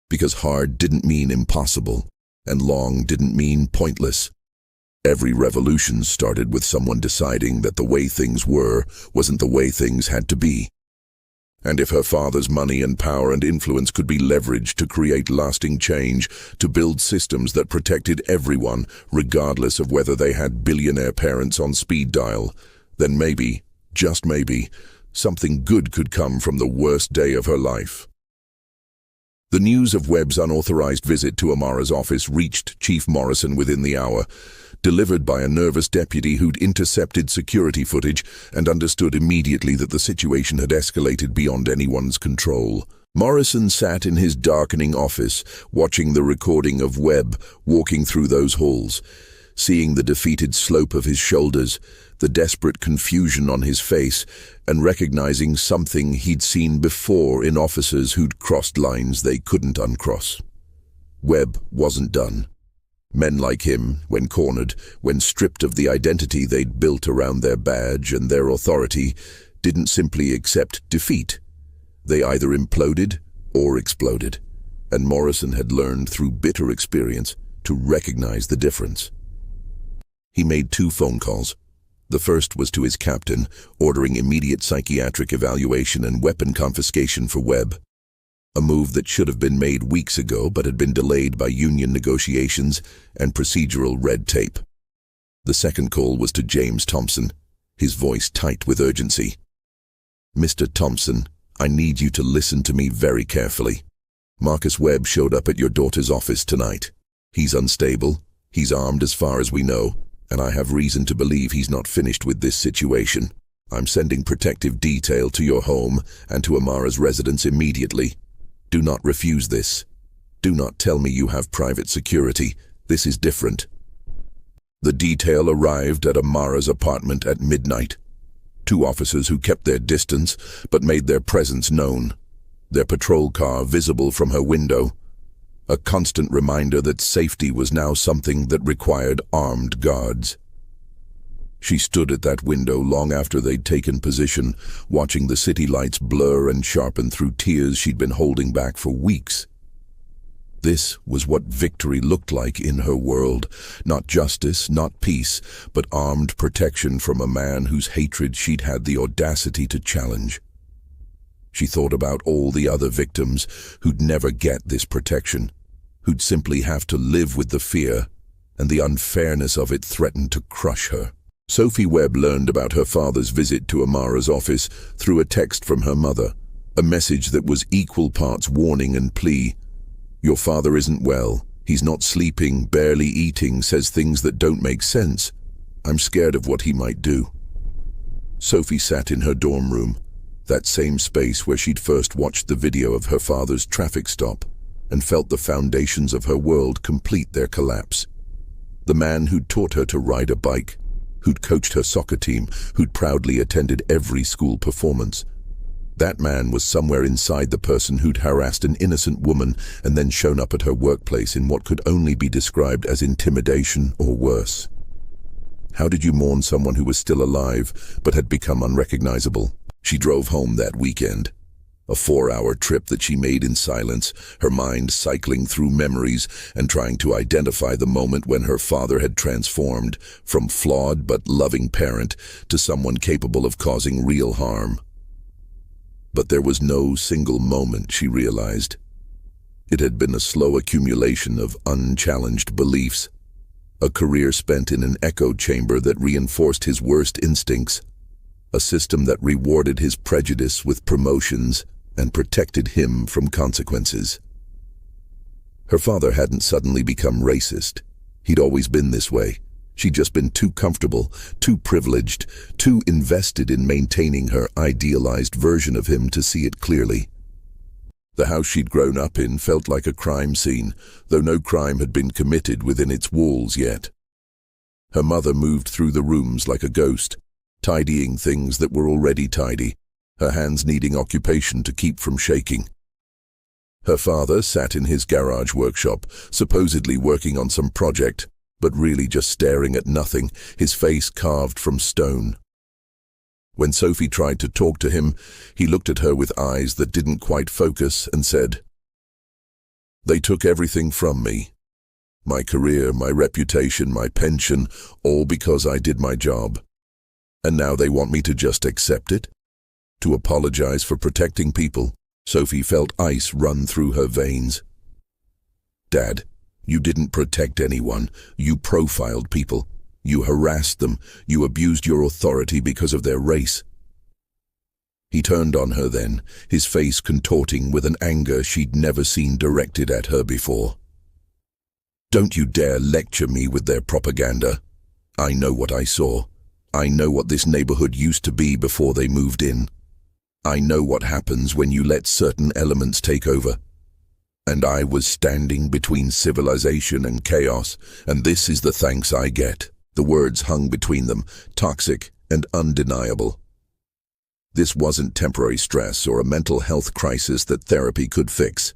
Because hard didn't mean impossible, and long didn't mean pointless. Every revolution started with someone deciding that the way things were wasn't the way things had to be. And if her father's money and power and influence could be leveraged to create lasting change, to build systems that protected everyone, regardless of whether they had billionaire parents on speed dial, then maybe, just maybe, something good could come from the worst day of her life. The news of Webb's unauthorized visit to Amara's office reached Chief Morrison within the hour, delivered by a nervous deputy who'd intercepted security footage and understood immediately that the situation had escalated beyond anyone's control. Morrison sat in his darkening office, watching the recording of Webb walking through those halls, seeing the defeated slope of his shoulders, the desperate confusion on his face, and recognizing something he'd seen before in officers who'd crossed lines they couldn't uncross. Webb wasn't done. Men like him, when cornered, when stripped of the identity they'd built around their badge and their authority, didn't simply accept defeat. They either imploded or exploded, and Morrison had learned through bitter experience to recognize the difference. He made 2 phone calls. The first was to his captain, ordering immediate psychiatric evaluation and weapon confiscation for Webb. A move that should have been made weeks ago but had been delayed by union negotiations and procedural red tape. The second call was to James Thompson, his voice tight with urgency. "Mr. Thompson, I need you to listen to me very carefully. Marcus Webb showed up at your daughter's office tonight. He's unstable, he's armed as far as we know, and I have reason to believe he's not finished with this situation. I'm sending protective detail to your home and to Amara's residence immediately. Do not refuse this. Do not tell me you have private security. This is different." The detail arrived at Amara's apartment at midnight. 2 officers who kept their distance but made their presence known. Their patrol car visible from her window. A constant reminder that safety was now something that required armed guards. She stood at that window long after they'd taken position, watching the city lights blur and sharpen through tears she'd been holding back for weeks. This was what victory looked like in her world. Not justice, not peace, but armed protection from a man whose hatred she'd had the audacity to challenge. She thought about all the other victims who'd never get this protection, who'd simply have to live with the fear, and the unfairness of it threatened to crush her. Sophie Webb learned about her father's visit to Amara's office through a text from her mother, a message that was equal parts warning and plea. "Your father isn't well. He's not sleeping, barely eating, says things that don't make sense. I'm scared of what he might do." Sophie sat in her dorm room, that same space where she'd first watched the video of her father's traffic stop, and felt the foundations of her world complete their collapse. The man who'd taught her to ride a bike, who'd coached her soccer team, who'd proudly attended every school performance. That man was somewhere inside the person who'd harassed an innocent woman and then shown up at her workplace in what could only be described as intimidation or worse. How did you mourn someone who was still alive but had become unrecognizable? She drove home that weekend. A 4-hour trip that she made in silence, her mind cycling through memories and trying to identify the moment when her father had transformed from flawed but loving parent to someone capable of causing real harm. But there was no single moment, she realized. It had been a slow accumulation of unchallenged beliefs, a career spent in an echo chamber that reinforced his worst instincts, a system that rewarded his prejudice with promotions and protected him from consequences. Her father hadn't suddenly become racist. He'd always been this way. She'd just been too comfortable, too privileged, too invested in maintaining her idealized version of him to see it clearly. The house she'd grown up in felt like a crime scene, though no crime had been committed within its walls yet. Her mother moved through the rooms like a ghost, tidying things that were already tidy, her hands needing occupation to keep from shaking. Her father sat in his garage workshop, supposedly working on some project, but really just staring at nothing, his face carved from stone. When Sophie tried to talk to him, he looked at her with eyes that didn't quite focus and said, "They took everything from me. My career, my reputation, my pension, all because I did my job. And now they want me to just accept it? To apologize for protecting people?" Sophie felt ice run through her veins. "Dad, you didn't protect anyone. You profiled people. You harassed them. You abused your authority because of their race." He turned on her then, his face contorting with an anger she'd never seen directed at her before. "Don't you dare lecture me with their propaganda. I know what I saw. I know what this neighborhood used to be before they moved in. I know what happens when you let certain elements take over. And I was standing between civilization and chaos, and this is the thanks I get." The words hung between them, toxic and undeniable. This wasn't temporary stress or a mental health crisis that therapy could fix.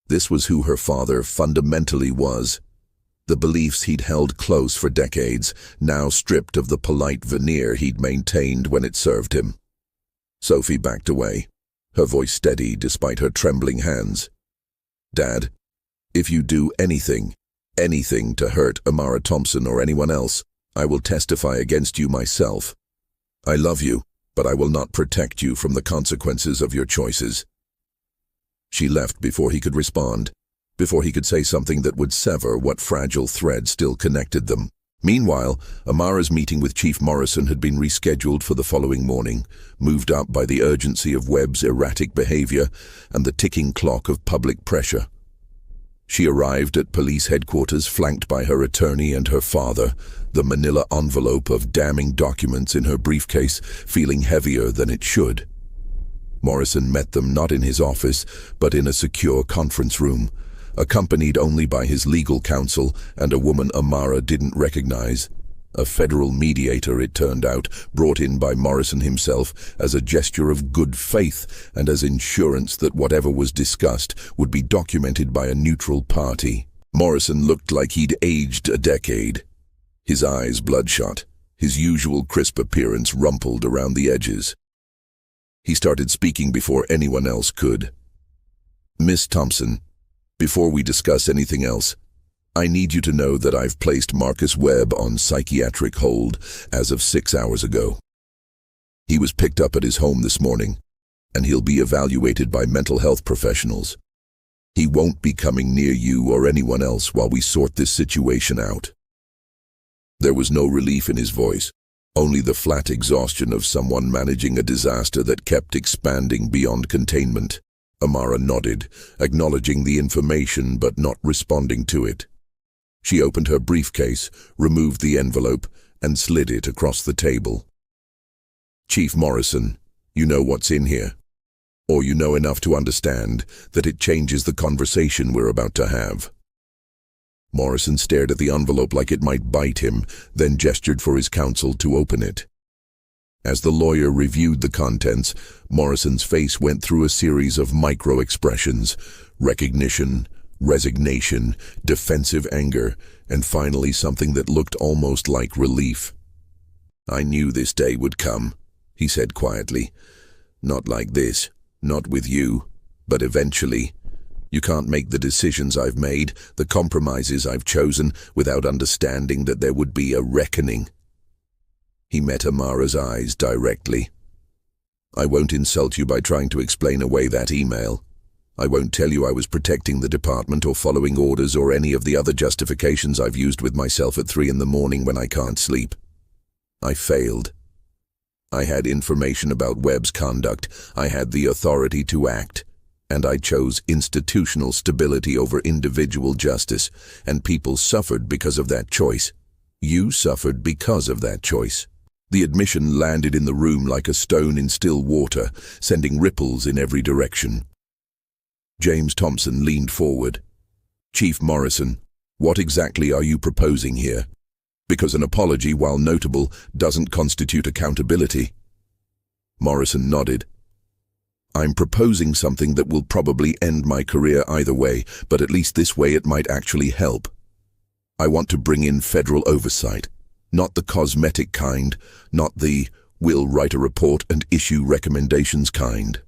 This was who her father fundamentally was. The beliefs he'd held close for decades, now stripped of the polite veneer he'd maintained when it served him. Sophie backed away, her voice steady despite her trembling hands. "Dad, if you do anything to hurt Amara Thompson or anyone else, I will testify against you myself. I love you, but I will not protect you from the consequences of your choices." She left before he could respond, before he could say something that would sever what fragile thread still connected them. Meanwhile, Amara's meeting with Chief Morrison had been rescheduled for the following morning, moved up by the urgency of Webb's erratic behavior and the ticking clock of public pressure. She arrived at police headquarters flanked by her attorney and her father, the manila envelope of damning documents in her briefcase feeling heavier than it should. Morrison met them not in his office, but in a secure conference room, accompanied only by his legal counsel and a woman Amara didn't recognize. A federal mediator, it turned out, brought in by Morrison himself as a gesture of good faith and as insurance that whatever was discussed would be documented by a neutral party. Morrison looked like he'd aged a decade. His eyes bloodshot, his usual crisp appearance rumpled around the edges. He started speaking before anyone else could. "Miss Thompson, before we discuss anything else, I need you to know that I've placed Marcus Webb on psychiatric hold as of 6 hours ago. He was picked up at his home this morning, and he'll be evaluated by mental health professionals. He won't be coming near you or anyone else while we sort this situation out." There was no relief in his voice, only the flat exhaustion of someone managing a disaster that kept expanding beyond containment. Amara nodded, acknowledging the information but not responding to it. She opened her briefcase, removed the envelope, and slid it across the table. "Chief Morrison, you know what's in here. Or you know enough to understand that it changes the conversation we're about to have." Morrison stared at the envelope like it might bite him, then gestured for his counsel to open it. As the lawyer reviewed the contents, Morrison's face went through a series of micro-expressions: recognition, resignation, defensive anger, and finally something that looked almost like relief. "I knew this day would come," he said quietly. "Not like this, not with you, but eventually. You can't make the decisions I've made, the compromises I've chosen, without understanding that there would be a reckoning." He met Amara's eyes directly. "I won't insult you by trying to explain away that email. I won't tell you I was protecting the department or following orders or any of the other justifications I've used with myself at 3 in the morning when I can't sleep. I failed. I had information about Webb's conduct. I had the authority to act. And I chose institutional stability over individual justice, and people suffered because of that choice. You suffered because of that choice. The admission landed in the room like a stone in still water, sending ripples in every direction. James Thompson leaned forward. Chief Morrison, what exactly are you proposing here? Because an apology, while notable, doesn't constitute accountability. Morrison nodded. I'm proposing something that will probably end my career either way, but at least this way it might actually help. I want to bring in federal oversight, not the cosmetic kind, not the we'll write a report and issue recommendations kind.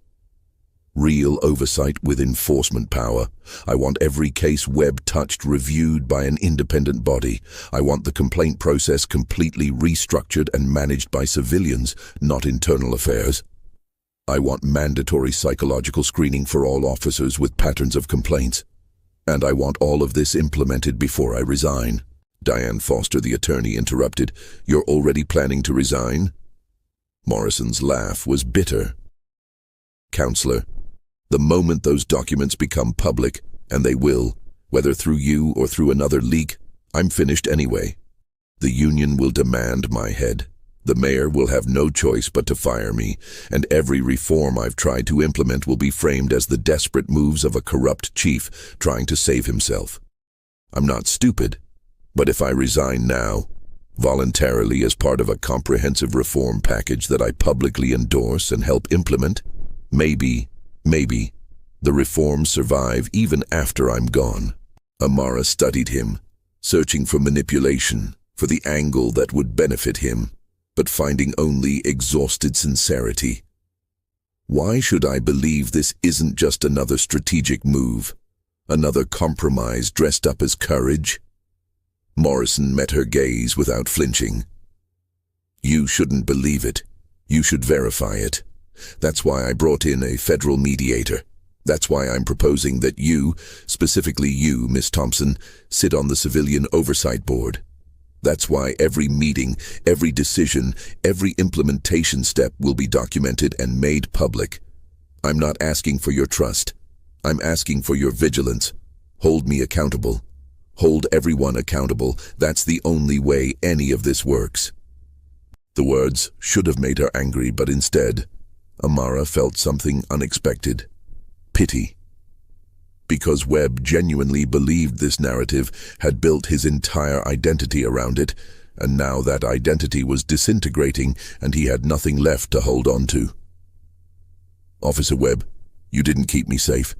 Real oversight with enforcement power. I want every case Webb touched reviewed by an independent body. I want the complaint process completely restructured and managed by civilians, not internal affairs. I want mandatory psychological screening for all officers with patterns of complaints. And I want all of this implemented before I resign. Diane Foster, the attorney, interrupted. You're already planning to resign? Morrison's laugh was bitter. Counselor, the moment those documents become public, and they will, whether through you or through another leak, I'm finished anyway. The union will demand my head. The mayor will have no choice but to fire me, and every reform I've tried to implement will be framed as the desperate moves of a corrupt chief trying to save himself. I'm not stupid, but if I resign now, voluntarily as part of a comprehensive reform package that I publicly endorse and help implement, maybe, the reforms survive even after I'm gone. Amara studied him, searching for manipulation, for the angle that would benefit him, but finding only exhausted sincerity. Why should I believe this isn't just another strategic move, another compromise dressed up as courage? Morrison met her gaze without flinching. You shouldn't believe it. You should verify it. That's why I brought in a federal mediator. That's why I'm proposing that you, specifically you, Miss Thompson, sit on the Civilian Oversight Board. That's why every meeting, every decision, every implementation step will be documented and made public. I'm not asking for your trust. I'm asking for your vigilance. Hold me accountable. Hold everyone accountable. That's the only way any of this works. The words should have made her angry, but instead, Amara felt something unexpected. Pity. Because Webb genuinely believed this narrative, had built his entire identity around it, and now that identity was disintegrating and he had nothing left to hold on to. Officer Webb, you didn't keep me safe.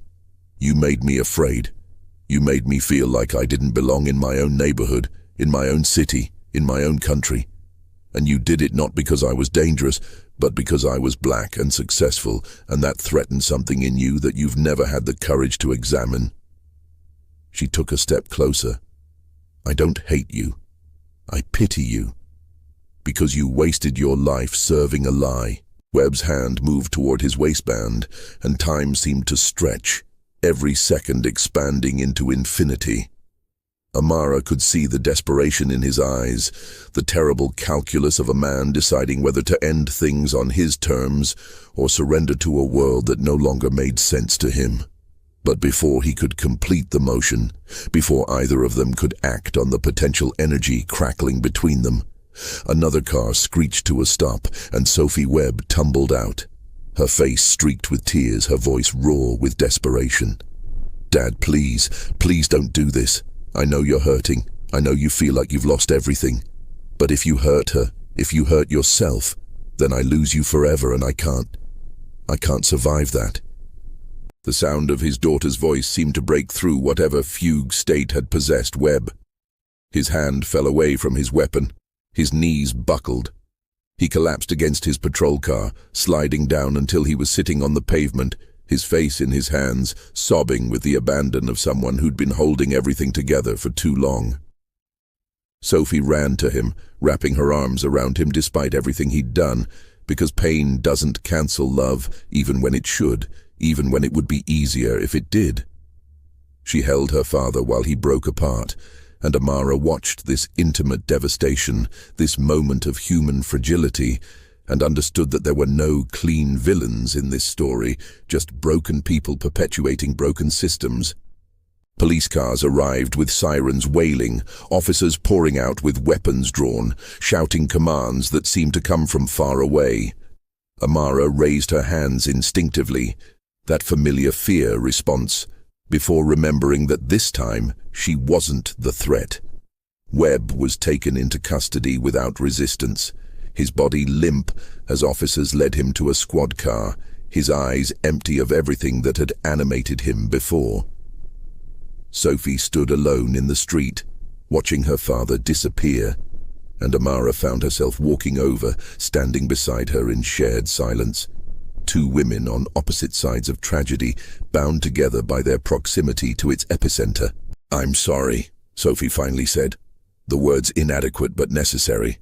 You made me afraid. You made me feel like I didn't belong in my own neighborhood, in my own city, in my own country. And you did it not because I was dangerous, but because I was black and successful, and that threatened something in you that you've never had the courage to examine. She took a step closer. I don't hate you. I pity you. Because you wasted your life serving a lie. Webb's hand moved toward his waistband, and time seemed to stretch, every second expanding into infinity. Amara could see the desperation in his eyes, the terrible calculus of a man deciding whether to end things on his terms or surrender to a world that no longer made sense to him. But before he could complete the motion, before either of them could act on the potential energy crackling between them, another car screeched to a stop, and Sophie Webb tumbled out. Her face streaked with tears, her voice raw with desperation. Dad, please don't do this. I know you're hurting. I know you feel like you've lost everything. But if you hurt her, if you hurt yourself, then I lose you forever, and I can't survive that. The sound of his daughter's voice seemed to break through whatever fugue state had possessed Webb. His hand fell away from his weapon. His knees buckled. He collapsed against his patrol car, sliding down until he was sitting on the pavement, his face in his hands, sobbing with the abandon of someone who'd been holding everything together for too long. Sophie ran to him, wrapping her arms around him despite everything he'd done, because pain doesn't cancel love, even when it should, even when it would be easier if it did. She held her father while he broke apart, and Amara watched this intimate devastation, this moment of human fragility, and understood that there were no clean villains in this story, just broken people perpetuating broken systems. Police cars arrived with sirens wailing, officers pouring out with weapons drawn, shouting commands that seemed to come from far away. Amara raised her hands instinctively, that familiar fear response, before remembering that this time she wasn't the threat. Webb was taken into custody without resistance, his body limp as officers led him to a squad car, his eyes empty of everything that had animated him before. Sophie stood alone in the street, watching her father disappear, and Amara found herself walking over, standing beside her in shared silence. Two women on opposite sides of tragedy, bound together by their proximity to its epicenter. "I'm sorry," Sophie finally said, the words inadequate but necessary.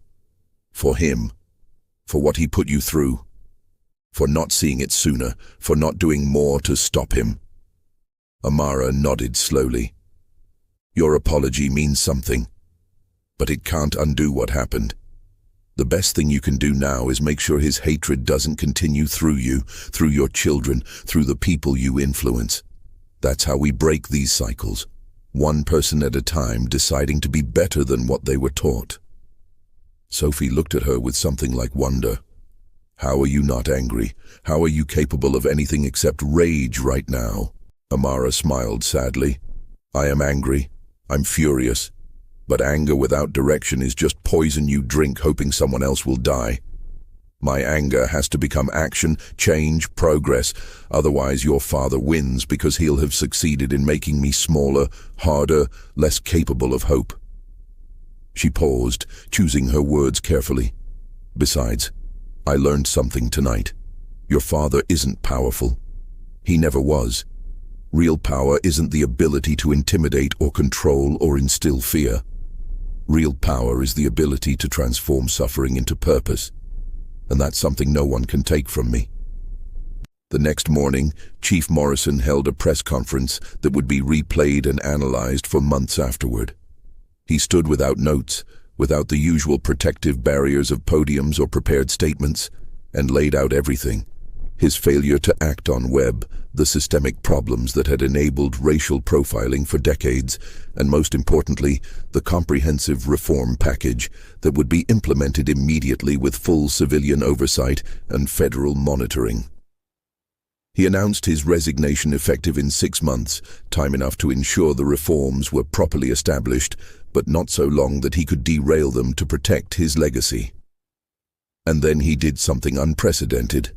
"For him. For what he put you through. For not seeing it sooner. For not doing more to stop him." Amara nodded slowly. "Your apology means something, but it can't undo what happened. The best thing you can do now is make sure his hatred doesn't continue through you, through your children, through the people you influence. That's how we break these cycles, one person at a time, deciding to be better than what they were taught." Sophie looked at her with something like wonder. "How are you not angry? How are you capable of anything except rage right now?" Amara smiled sadly. "I am angry. I'm furious. But anger without direction is just poison you drink hoping someone else will die. My anger has to become action, change, progress. Otherwise your father wins because he'll have succeeded in making me smaller, harder, less capable of hope." She paused, choosing her words carefully. "Besides, I learned something tonight. Your father isn't powerful. He never was. Real power isn't the ability to intimidate or control or instill fear. Real power is the ability to transform suffering into purpose, and that's something no one can take from me." The next morning, Chief Morrison held a press conference that would be replayed and analyzed for months afterward. He stood without notes, without the usual protective barriers of podiums or prepared statements, and laid out everything. His failure to act on Webb, the systemic problems that had enabled racial profiling for decades, and most importantly, the comprehensive reform package that would be implemented immediately with full civilian oversight and federal monitoring. He announced his resignation effective in 6 months, time enough to ensure the reforms were properly established, but not so long that he could derail them to protect his legacy. And then he did something unprecedented.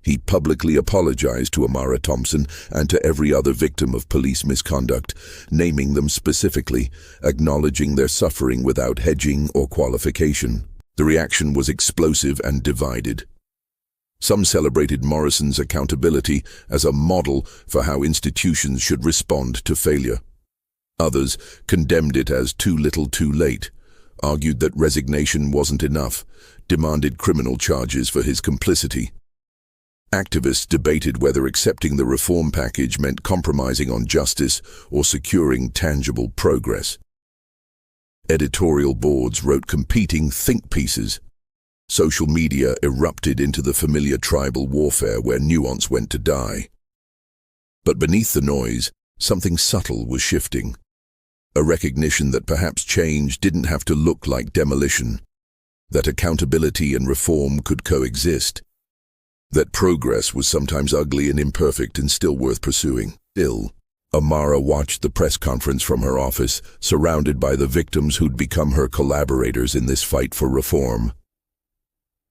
He publicly apologized to Amara Thompson and to every other victim of police misconduct, naming them specifically, acknowledging their suffering without hedging or qualification. The reaction was explosive and divided. Some celebrated Morrison's accountability as a model for how institutions should respond to failure. Others condemned it as too little too late, argued that resignation wasn't enough, demanded criminal charges for his complicity. Activists debated whether accepting the reform package meant compromising on justice or securing tangible progress. Editorial boards wrote competing think pieces. Social media erupted into the familiar tribal warfare where nuance went to die. But beneath the noise, something subtle was shifting. A recognition that perhaps change didn't have to look like demolition, that accountability and reform could coexist, that progress was sometimes ugly and imperfect and still worth pursuing. Still, Amara watched the press conference from her office, surrounded by the victims who'd become her collaborators in this fight for reform.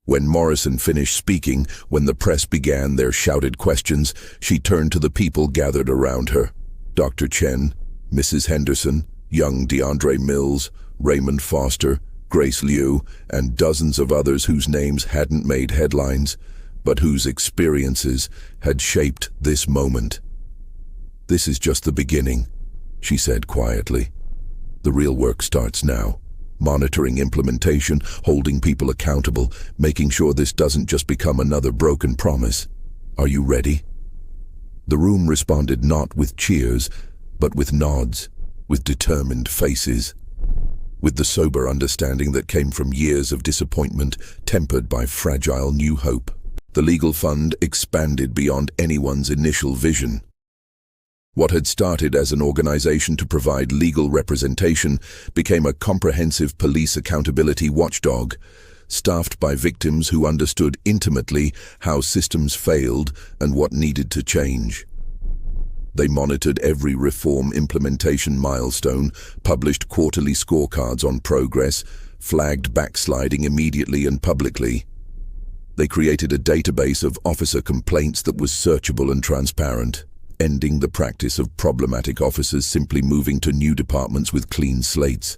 When Morrison finished speaking, when the press began their shouted questions, she turned to the people gathered around her. Dr. Chen, Mrs. Henderson, young DeAndre Mills, Raymond Foster, Grace Liu, and dozens of others whose names hadn't made headlines, but whose experiences had shaped this moment. "This is just the beginning," she said quietly. "The real work starts now. Monitoring implementation, holding people accountable, making sure this doesn't just become another broken promise. Are you ready?" The room responded not with cheers, but with nods, with determined faces. with the sober understanding that came from years of disappointment tempered by fragile new hope. The legal fund expanded beyond anyone's initial vision. What had started as an organization to provide legal representation became a comprehensive police accountability watchdog, staffed by victims who understood intimately how systems failed and what needed to change. They monitored every reform implementation milestone, published quarterly scorecards on progress, flagged backsliding immediately and publicly. They created a database of officer complaints that was searchable and transparent, ending the practice of problematic officers simply moving to new departments with clean slates.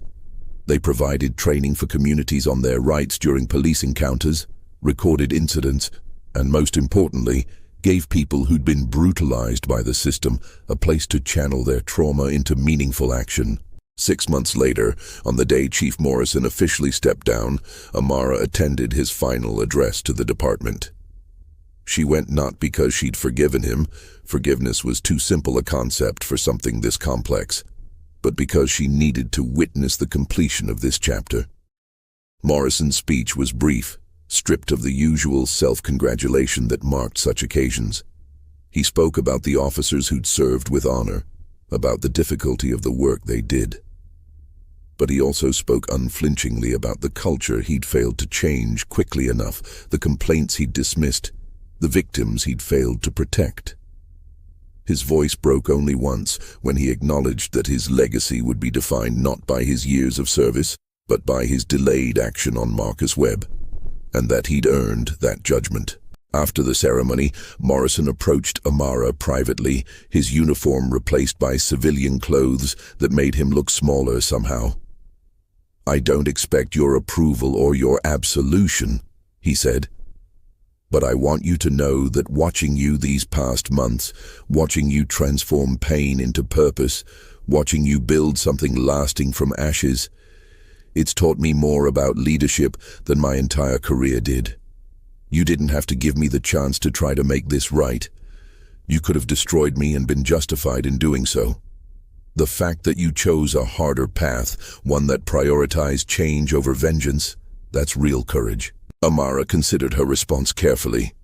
They provided training for communities on their rights during police encounters, recorded incidents, and most importantly, gave people who'd been brutalized by the system a place to channel their trauma into meaningful action. 6 months later, on the day Chief Morrison officially stepped down, Amara attended his final address to the department. She went not because she'd forgiven him, forgiveness was too simple a concept for something this complex, but because she needed to witness the completion of this chapter. Morrison's speech was brief, stripped of the usual self-congratulation that marked such occasions. He spoke about the officers who'd served with honor, about the difficulty of the work they did. But he also spoke unflinchingly about the culture he'd failed to change quickly enough, the complaints he'd dismissed, the victims he'd failed to protect. His voice broke only once, when he acknowledged that his legacy would be defined not by his years of service, but by his delayed action on Marcus Webb, and that he'd earned that judgment. After the ceremony, Morrison approached Amara privately, his uniform replaced by civilian clothes that made him look smaller somehow. "I don't expect your approval or your absolution," he said. "But I want you to know that watching you these past months, watching you transform pain into purpose, watching you build something lasting from ashes, it's taught me more about leadership than my entire career did. You didn't have to give me the chance to try to make this right. You could have destroyed me and been justified in doing so. The fact that you chose a harder path, one that prioritized change over vengeance, that's real courage." Amara considered her response carefully.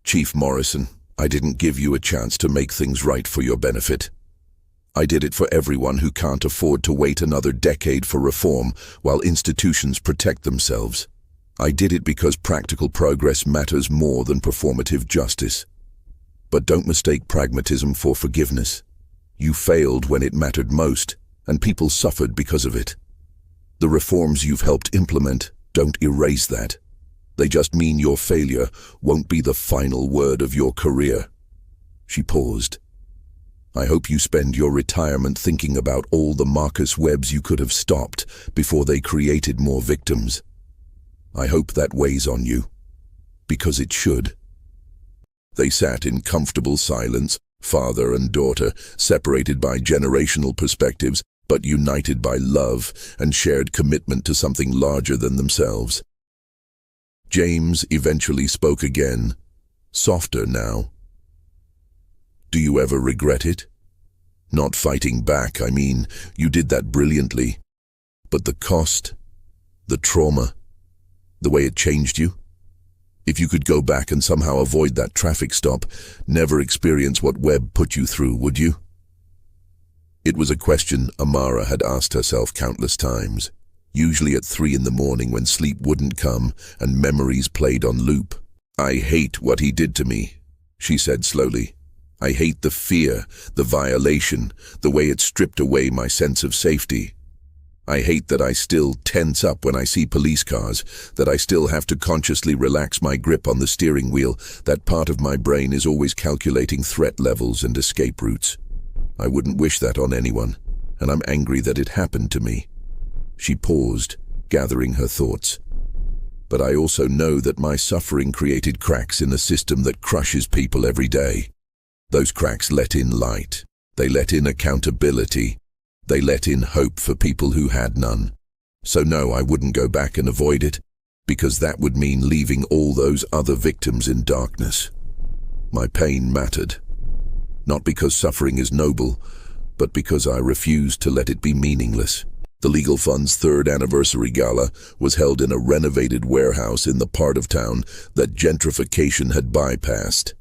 "Chief Morrison, I didn't give you a chance to make things right for your benefit. I did it for everyone who can't afford to wait another decade for reform while institutions protect themselves. I did it because practical progress matters more than performative justice. But don't mistake pragmatism for forgiveness. You failed when it mattered most, and people suffered because of it. The reforms you've helped implement don't erase that. They just mean your failure won't be the final word of your career." She paused. "I hope you spend your retirement thinking about all the Marcus Webbs you could have stopped before they created more victims. I hope that weighs on you, because it should." They sat in comfortable silence, father and daughter, separated by generational perspectives, but united by love and shared commitment to something larger than themselves. James eventually spoke again, softer now. "Do you ever regret it? Not fighting back, I mean, you did that brilliantly. But the cost, the trauma, the way it changed you? If you could go back and somehow avoid that traffic stop, never experience what Webb put you through, would you?" It was a question Amara had asked herself countless times, usually at 3 in the morning when sleep wouldn't come and memories played on loop. "I hate what he did to me," she said slowly. "I hate the fear, the violation, the way it stripped away my sense of safety. I hate that I still tense up when I see police cars, that I still have to consciously relax my grip on the steering wheel, that part of my brain is always calculating threat levels and escape routes. I wouldn't wish that on anyone, and I'm angry that it happened to me." She paused, gathering her thoughts. "But I also know that my suffering created cracks in a system that crushes people every day. Those cracks let in light. They let in accountability. They let in hope for people who had none. So no, I wouldn't go back and avoid it, because that would mean leaving all those other victims in darkness. My pain mattered. Not because suffering is noble, but because I refused to let it be meaningless." The Legal Fund's third anniversary gala was held in a renovated warehouse in the part of town that gentrification had bypassed.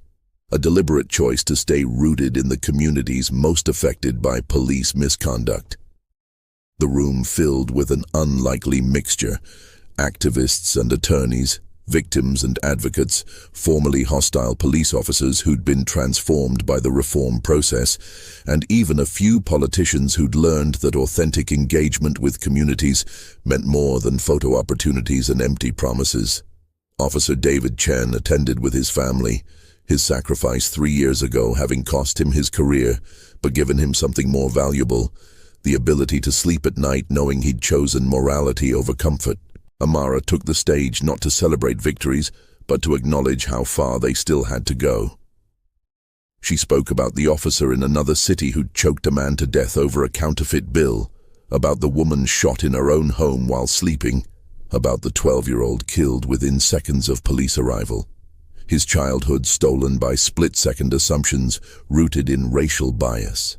A deliberate choice to stay rooted in the communities most affected by police misconduct. The room filled with an unlikely mixture: activists and attorneys, victims and advocates, formerly hostile police officers who'd been transformed by the reform process, and even a few politicians who'd learned that authentic engagement with communities meant more than photo opportunities and empty promises. Officer David Chen attended with his family, his sacrifice 3 years ago having cost him his career, but given him something more valuable: the ability to sleep at night knowing he'd chosen morality over comfort. Amara took the stage not to celebrate victories, but to acknowledge how far they still had to go. She spoke about the officer in another city who'd choked a man to death over a counterfeit bill, about the woman shot in her own home while sleeping, about the 12-year-old killed within seconds of police arrival, his childhood stolen by split-second assumptions rooted in racial bias.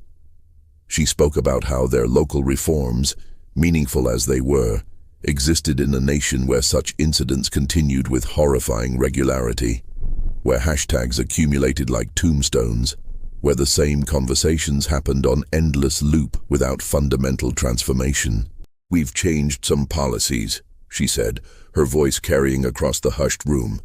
She spoke about how their local reforms, meaningful as they were, existed in a nation where such incidents continued with horrifying regularity, where hashtags accumulated like tombstones, where the same conversations happened on endless loop without fundamental transformation. "We've changed some policies," she said, her voice carrying across the hushed room.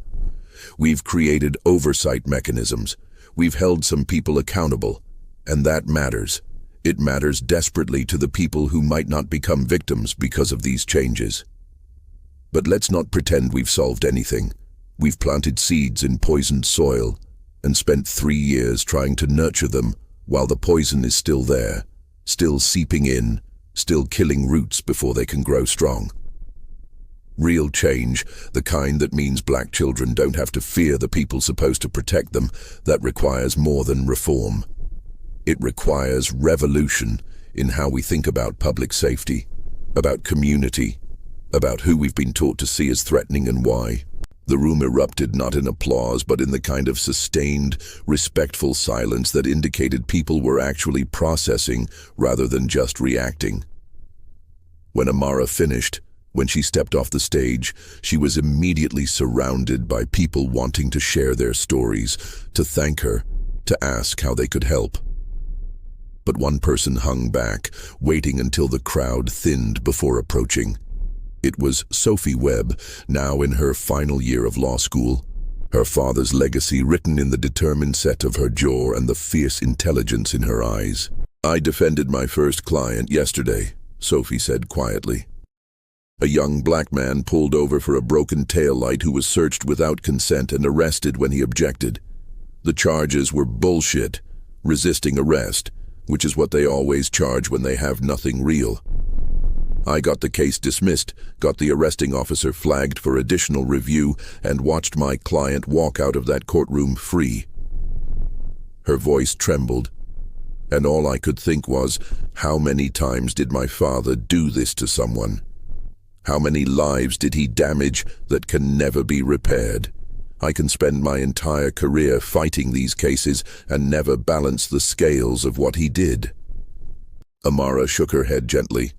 "We've created oversight mechanisms. We've held some people accountable. And that matters. It matters desperately to the people who might not become victims because of these changes. But let's not pretend we've solved anything. We've planted seeds in poisoned soil and spent 3 years trying to nurture them while the poison is still there, still seeping in, still killing roots before they can grow strong. Real change, the kind that means black children don't have to fear the people supposed to protect them, that requires more than reform. It requires revolution in how we think about public safety, about community, about who we've been taught to see as threatening and why." The room erupted not in applause, but in the kind of sustained, respectful silence that indicated people were actually processing rather than just reacting. When Amara finished, when she stepped off the stage, she was immediately surrounded by people wanting to share their stories, to thank her, to ask how they could help. But one person hung back, waiting until the crowd thinned before approaching. It was Sophie Webb, now in her final year of law school, her father's legacy written in the determined set of her jaw and the fierce intelligence in her eyes. "I defended my first client yesterday," Sophie said quietly. "A young black man pulled over for a broken taillight who was searched without consent and arrested when he objected. The charges were bullshit, resisting arrest, which is what they always charge when they have nothing real. I got the case dismissed, got the arresting officer flagged for additional review, and watched my client walk out of that courtroom free." Her voice trembled, and all I could think was, how many times did my father do this to someone? How many lives did he damage that can never be repaired? I can spend my entire career fighting these cases and never balance the scales of what he did. Amara shook her head gently.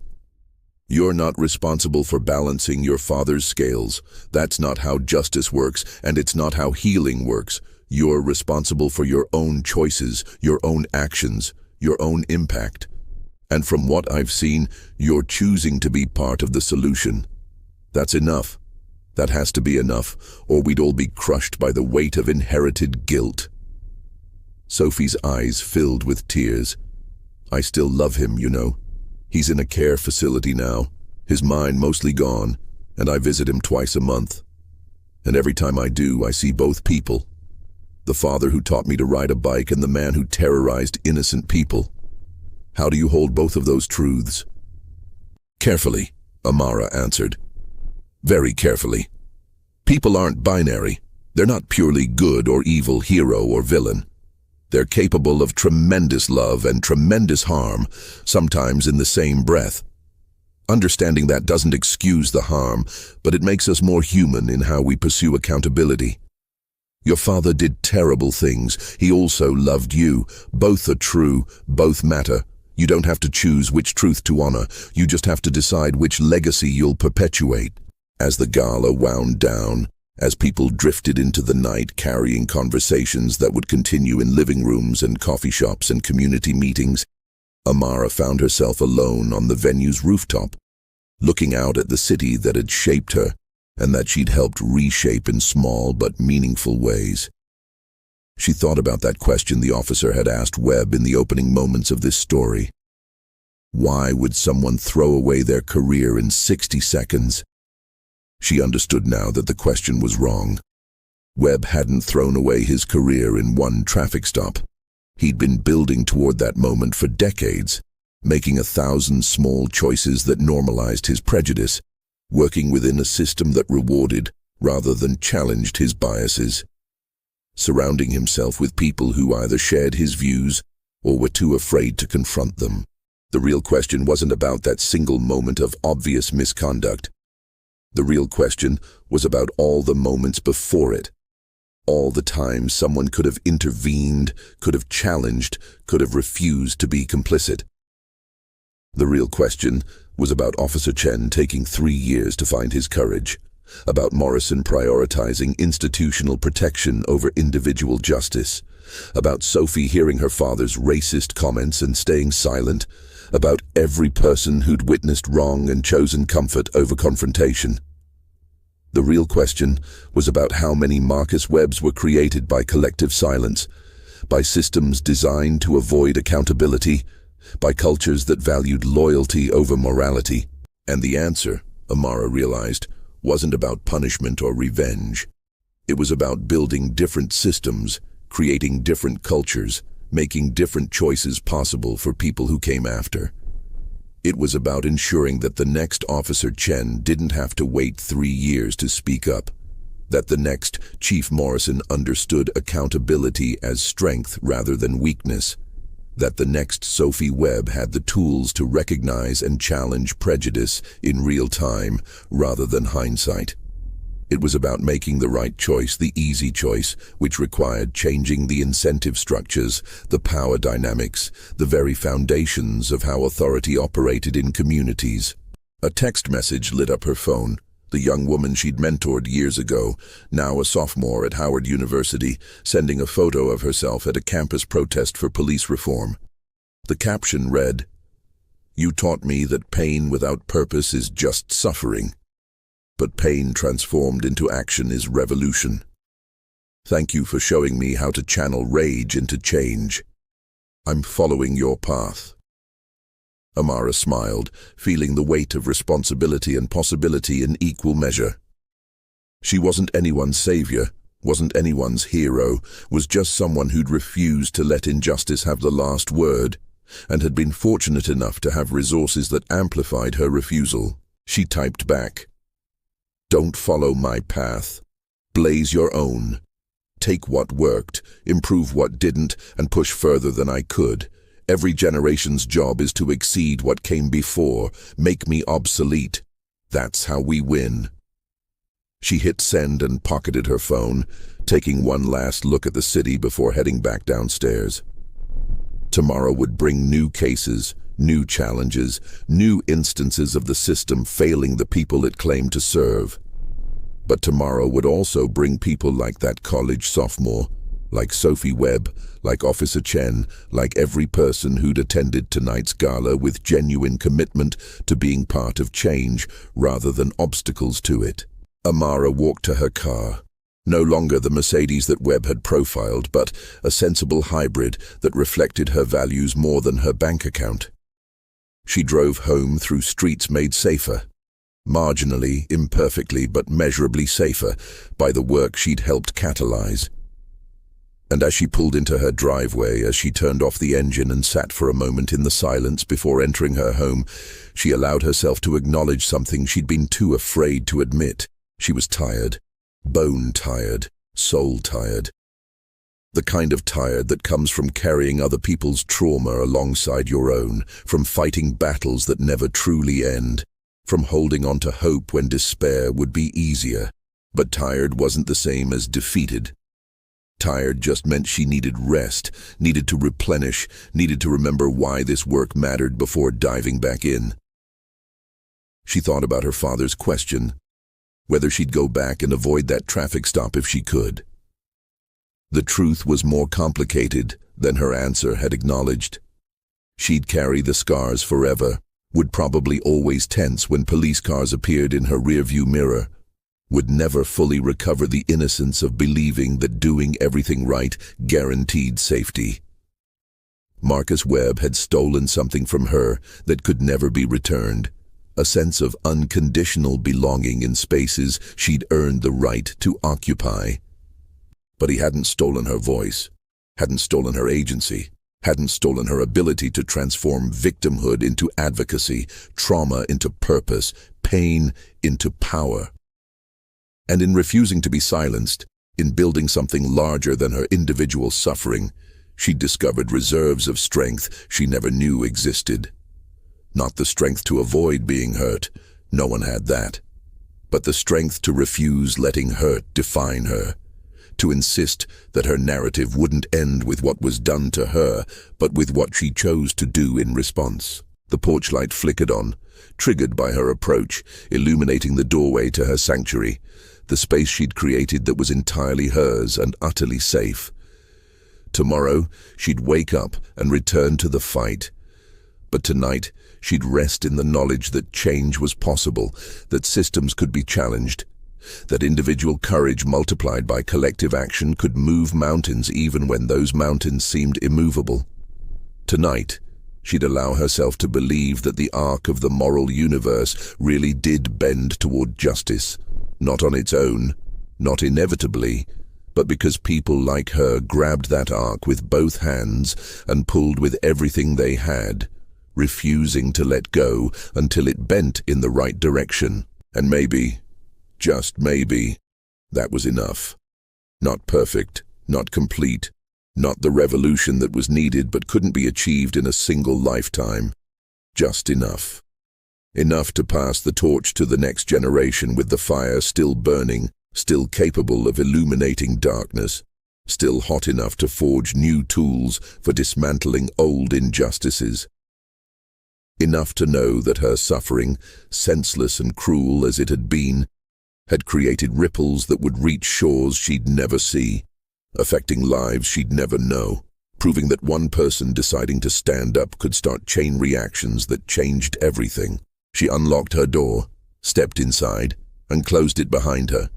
"You're not responsible for balancing your father's scales. That's not how justice works, and it's not how healing works. You're responsible for your own choices, your own actions, your own impact. And from what I've seen, you're choosing to be part of the solution. That's enough. That has to be enough, or we'd all be crushed by the weight of inherited guilt." Sophie's eyes filled with tears. "I still love him, you know. He's in a care facility now, his mind mostly gone, and I visit him twice a month. And every time I do, I see both people. The father who taught me to ride a bike and the man who terrorized innocent people. How do you hold both of those truths?" "Carefully," Amara answered. "Very carefully. People aren't binary. They're not purely good or evil, hero or villain. They're capable of tremendous love and tremendous harm, sometimes in the same breath. Understanding that doesn't excuse the harm, but it makes us more human in how we pursue accountability. Your father did terrible things. He also loved you. Both are true, both matter. You don't have to choose which truth to honor, you just have to decide which legacy you'll perpetuate. As the gala wound down, as people drifted into the night carrying conversations that would continue in living rooms and coffee shops and community meetings, Amara found herself alone on the venue's rooftop, looking out at the city that had shaped her and that she'd helped reshape in small but meaningful ways. She thought about that question the officer had asked Webb in the opening moments of this story. Why would someone throw away their career in 60 seconds? She understood now that the question was wrong. Webb hadn't thrown away his career in one traffic stop. He'd been building toward that moment for decades, making 1,000 small choices that normalized his prejudice, working within a system that rewarded rather than challenged his biases, surrounding himself with people who either shared his views or were too afraid to confront them. The real question wasn't about that single moment of obvious misconduct. The real question was about all the moments before it, all the times someone could have intervened, could have challenged, could have refused to be complicit. The real question was about Officer Chen taking 3 years to find his courage, about Morrison prioritizing institutional protection over individual justice, about Sophie hearing her father's racist comments and staying silent, about every person who'd witnessed wrong and chosen comfort over confrontation. The real question was about how many Marcus Webbs were created by collective silence, by systems designed to avoid accountability, by cultures that valued loyalty over morality. And the answer, Amara realized, wasn't about punishment or revenge. It was about building different systems, creating different cultures, making different choices possible for people who came after. It was about ensuring that the next Officer Chen didn't have to wait 3 years to speak up, that the next Chief Morrison understood accountability as strength rather than weakness, that the next Sophie Webb had the tools to recognize and challenge prejudice in real time rather than hindsight. It was about making the right choice, the easy choice, which required changing the incentive structures, the power dynamics, the very foundations of how authority operated in communities. A text message lit up her phone. The young woman she'd mentored years ago, now a sophomore at Howard University, sending a photo of herself at a campus protest for police reform. The caption read, "You taught me that pain without purpose is just suffering. But pain transformed into action is revolution. Thank you for showing me how to channel rage into change. I'm following your path." Amara smiled, feeling the weight of responsibility and possibility in equal measure. She wasn't anyone's savior, wasn't anyone's hero, was just someone who'd refused to let injustice have the last word, and had been fortunate enough to have resources that amplified her refusal. She typed back, "Don't follow my path. Blaze your own. Take what worked, improve what didn't, and push further than I could. Every generation's job is to exceed what came before, make me obsolete. That's how we win." She hit send and pocketed her phone, taking one last look at the city before heading back downstairs. Tomorrow would bring new cases, new challenges, new instances of the system failing the people it claimed to serve. But tomorrow would also bring people like that college sophomore, like Sophie Webb, like Officer Chen, like every person who'd attended tonight's gala with genuine commitment to being part of change rather than obstacles to it. Amara walked to her car. No longer the Mercedes that Webb had profiled, but a sensible hybrid that reflected her values more than her bank account. She drove home through streets made safer, marginally, imperfectly, but measurably safer by the work she'd helped catalyze. And as she pulled into her driveway, as she turned off the engine and sat for a moment in the silence before entering her home, she allowed herself to acknowledge something she'd been too afraid to admit. She was tired, bone-tired, soul-tired. The kind of tired that comes from carrying other people's trauma alongside your own, from fighting battles that never truly end, from holding on to hope when despair would be easier. But tired wasn't the same as defeated. Tired just meant she needed rest, needed to replenish, needed to remember why this work mattered before diving back in. She thought about her father's question, whether she'd go back and avoid that traffic stop if she could. The truth was more complicated than her answer had acknowledged. She'd carry the scars forever, would probably always tense when police cars appeared in her rearview mirror, would never fully recover the innocence of believing that doing everything right guaranteed safety. Marcus Webb had stolen something from her that could never be returned, a sense of unconditional belonging in spaces she'd earned the right to occupy. But he hadn't stolen her voice, hadn't stolen her agency, hadn't stolen her ability to transform victimhood into advocacy, trauma into purpose, pain into power. And in refusing to be silenced, in building something larger than her individual suffering, she discovered reserves of strength she never knew existed. Not the strength to avoid being hurt, no one had that, but the strength to refuse letting hurt define her, to insist that her narrative wouldn't end with what was done to her, but with what she chose to do in response. The porch light flickered on, triggered by her approach, illuminating the doorway to her sanctuary, the space she'd created that was entirely hers and utterly safe. Tomorrow, she'd wake up and return to the fight. But tonight, she'd rest in the knowledge that change was possible, that systems could be challenged, that individual courage multiplied by collective action could move mountains even when those mountains seemed immovable. Tonight, she'd allow herself to believe that the arc of the moral universe really did bend toward justice, not on its own, not inevitably, but because people like her grabbed that arc with both hands and pulled with everything they had, refusing to let go until it bent in the right direction. And maybe, just maybe, that was enough. Not perfect, not complete, not the revolution that was needed but couldn't be achieved in a single lifetime. Just enough. Enough to pass the torch to the next generation with the fire still burning, still capable of illuminating darkness, still hot enough to forge new tools for dismantling old injustices. Enough to know that her suffering, senseless and cruel as it had been, had created ripples that would reach shores she'd never see, affecting lives she'd never know, proving that one person deciding to stand up could start chain reactions that changed everything. She unlocked her door, stepped inside, and closed it behind her,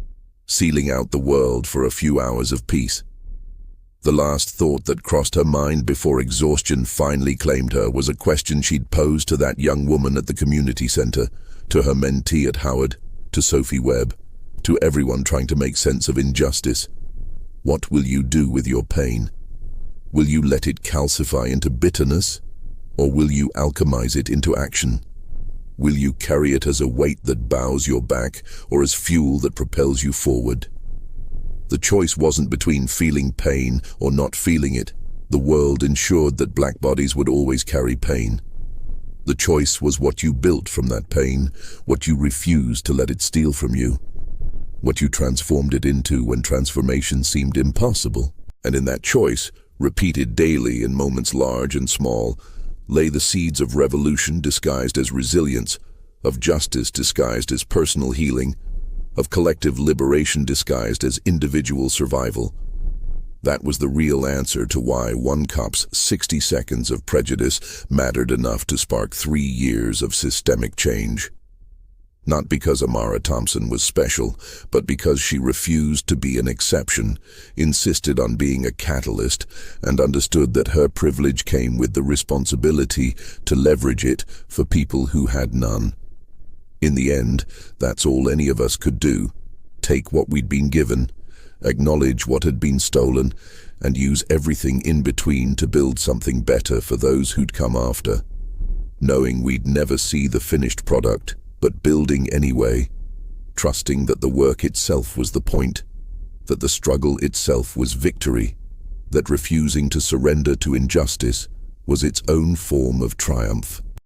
sealing out the world for a few hours of peace. The last thought that crossed her mind before exhaustion finally claimed her was a question she'd posed to that young woman at the community center, to her mentee at Howard, to Sophie Webb, to everyone trying to make sense of injustice. What will you do with your pain? Will you let it calcify into bitterness, or will you alchemize it into action? Will you carry it as a weight that bows your back or as fuel that propels you forward? The choice wasn't between feeling pain or not feeling it. The world ensured that black bodies would always carry pain. The choice was what you built from that pain, what you refused to let it steal from you, what you transformed it into when transformation seemed impossible. And in that choice, repeated daily in moments large and small, lay the seeds of revolution disguised as resilience, of justice disguised as personal healing, of collective liberation disguised as individual survival. That was the real answer to why one cop's 60 seconds of prejudice mattered enough to spark 3 years of systemic change. Not because Amara Thompson was special, but because she refused to be an exception, insisted on being a catalyst, and understood that her privilege came with the responsibility to leverage it for people who had none. In the end, that's all any of us could do. Take what we'd been given, acknowledge what had been stolen, and use everything in between to build something better for those who'd come after. Knowing we'd never see the finished product, but building anyway, trusting that the work itself was the point, that the struggle itself was victory, that refusing to surrender to injustice was its own form of triumph.